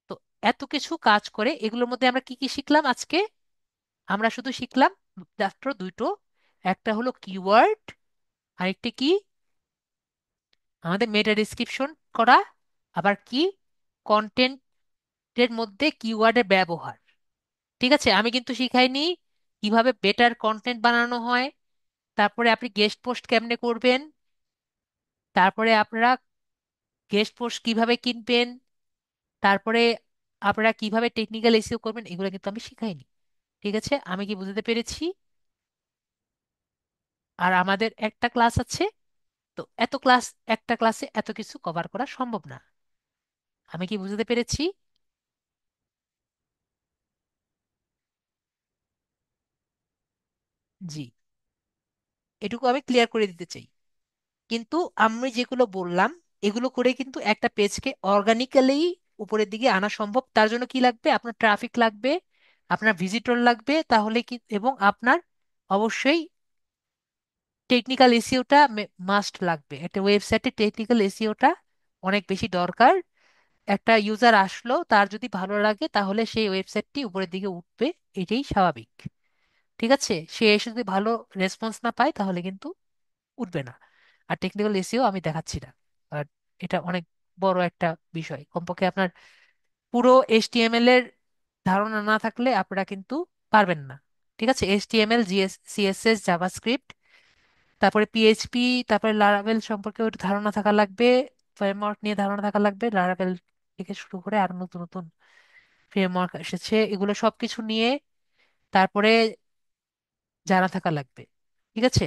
তো এত কিছু কাজ করে, এগুলোর মধ্যে আমরা কি কি শিখলাম আজকে? আমরা শুধু শিখলাম মাত্র দুটো। একটা হলো কিওয়ার্ড, আরেকটা কি আমাদের মেটা ডিসক্রিপশন করা, আবার কি কন্টেন্টের মধ্যে কিওয়ার্ডের ব্যবহার। ঠিক আছে, আমি কিন্তু শিখাইনি কিভাবে বেটার কন্টেন্ট বানানো হয়, তারপরে আপনি গেস্ট পোস্ট কেমনে করবেন, তারপরে আপনারা গেস্ট পোস্ট কিভাবে কিনবেন, তারপরে আপনারা কিভাবে টেকনিক্যাল এসইও করবেন, এগুলো কিন্তু আমি শিখাইনি। ঠিক আছে, আমি কি বুঝতে পেরেছি? আর আমাদের একটা ক্লাস আছে, তো এত ক্লাস, একটা ক্লাসে এত কিছু কভার করা সম্ভব না। আমি কি বুঝতে পেরেছি? জি, এটুকু আমি ক্লিয়ার করে দিতে চাই। কিন্তু আমি যেগুলো বললাম, এগুলো করে কিন্তু একটা পেজকে অর্গানিক্যালি উপরের দিকে আনা সম্ভব। তার জন্য কি লাগবে? আপনার ট্রাফিক লাগবে, আপনার ভিজিটর লাগবে, তাহলে কি, এবং আপনার অবশ্যই টেকনিক্যাল এসইওটা মাস্ট লাগবে। একটা ওয়েবসাইটে টেকনিক্যাল এসইওটা অনেক বেশি দরকার। একটা ইউজার আসলো, তার যদি ভালো লাগে তাহলে সেই ওয়েবসাইটটি উপরের দিকে উঠবে, এটাই স্বাভাবিক। ঠিক আছে, সে এসে যদি ভালো রেসপন্স না পায় তাহলে কিন্তু উঠবে না। আর টেকনিক্যাল এসইও আমি দেখাচ্ছি না, আর এটা অনেক বড় একটা বিষয়। কমপক্ষে আপনার পুরো এইচটিএমএল এর ধারণা না থাকলে আপনারা কিন্তু পারবেন না। ঠিক আছে, এইচটিএমএল, সিএসএস, জাভাস্ক্রিপ্ট, তারপরে পিএইচপি, তারপরে লারাভেল সম্পর্কে একটু ধারণা থাকা লাগবে, ফ্রেমওয়ার্ক নিয়ে ধারণা থাকা লাগবে, লারাভেল থেকে শুরু করে আর নতুন নতুন ফ্রেমওয়ার্ক এসেছে, এগুলো সবকিছু নিয়ে তারপরে জানা থাকা লাগবে। ঠিক আছে,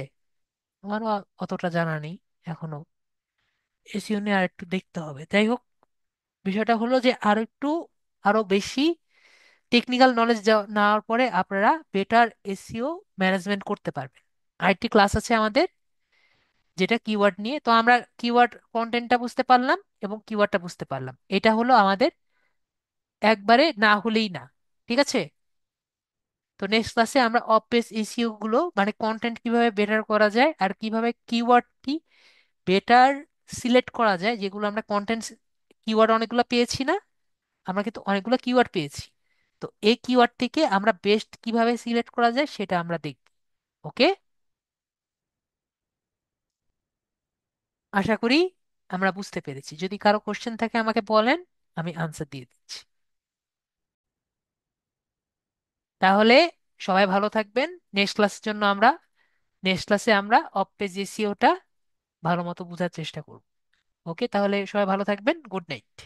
আমারও অতটা জানা নেই এখনো, এসিও নিয়ে আর একটু দেখতে হবে। যাই হোক, বিষয়টা হলো যে আরো একটু, আরো বেশি টেকনিক্যাল নলেজ নেওয়ার পরে আপনারা বেটার এসইও ম্যানেজমেন্ট করতে পারবেন। আরেকটি ক্লাস আছে আমাদের, যেটা কিওয়ার্ড নিয়ে। তো আমরা কিওয়ার্ড কন্টেন্টটা বুঝতে পারলাম এবং কিওয়ার্ডটা বুঝতে পারলাম, এটা হলো আমাদের একবারে না হলেই না। ঠিক আছে, তো নেক্সট ক্লাসে আমরা অফ পেজ এসইও গুলো, মানে কন্টেন্ট কিভাবে বেটার করা যায় আর কিভাবে কিওয়ার্ডটি বেটার সিলেক্ট করা যায়, যেগুলো আমরা কন্টেন্ট, কিওয়ার্ড অনেকগুলো পেয়েছি না, আমরা কিন্তু অনেকগুলো কিওয়ার্ড পেয়েছি। তো এই কিওয়ার্ড থেকে আমরা বেস্ট কিভাবে সিলেক্ট করা যায় সেটা আমরা দেখব। ওকে, আশা করি আমরা বুঝতে পেরেছি। যদি কারো কোশ্চেন থাকে আমাকে বলেন, আমি আনসার দিয়ে দিচ্ছি। তাহলে সবাই ভালো থাকবেন। নেক্সট ক্লাসে আমরা অফ পেজ এসইওটা ভালো মতো বোঝার চেষ্টা করব। ওকে, তাহলে সবাই ভালো থাকবেন। Good night.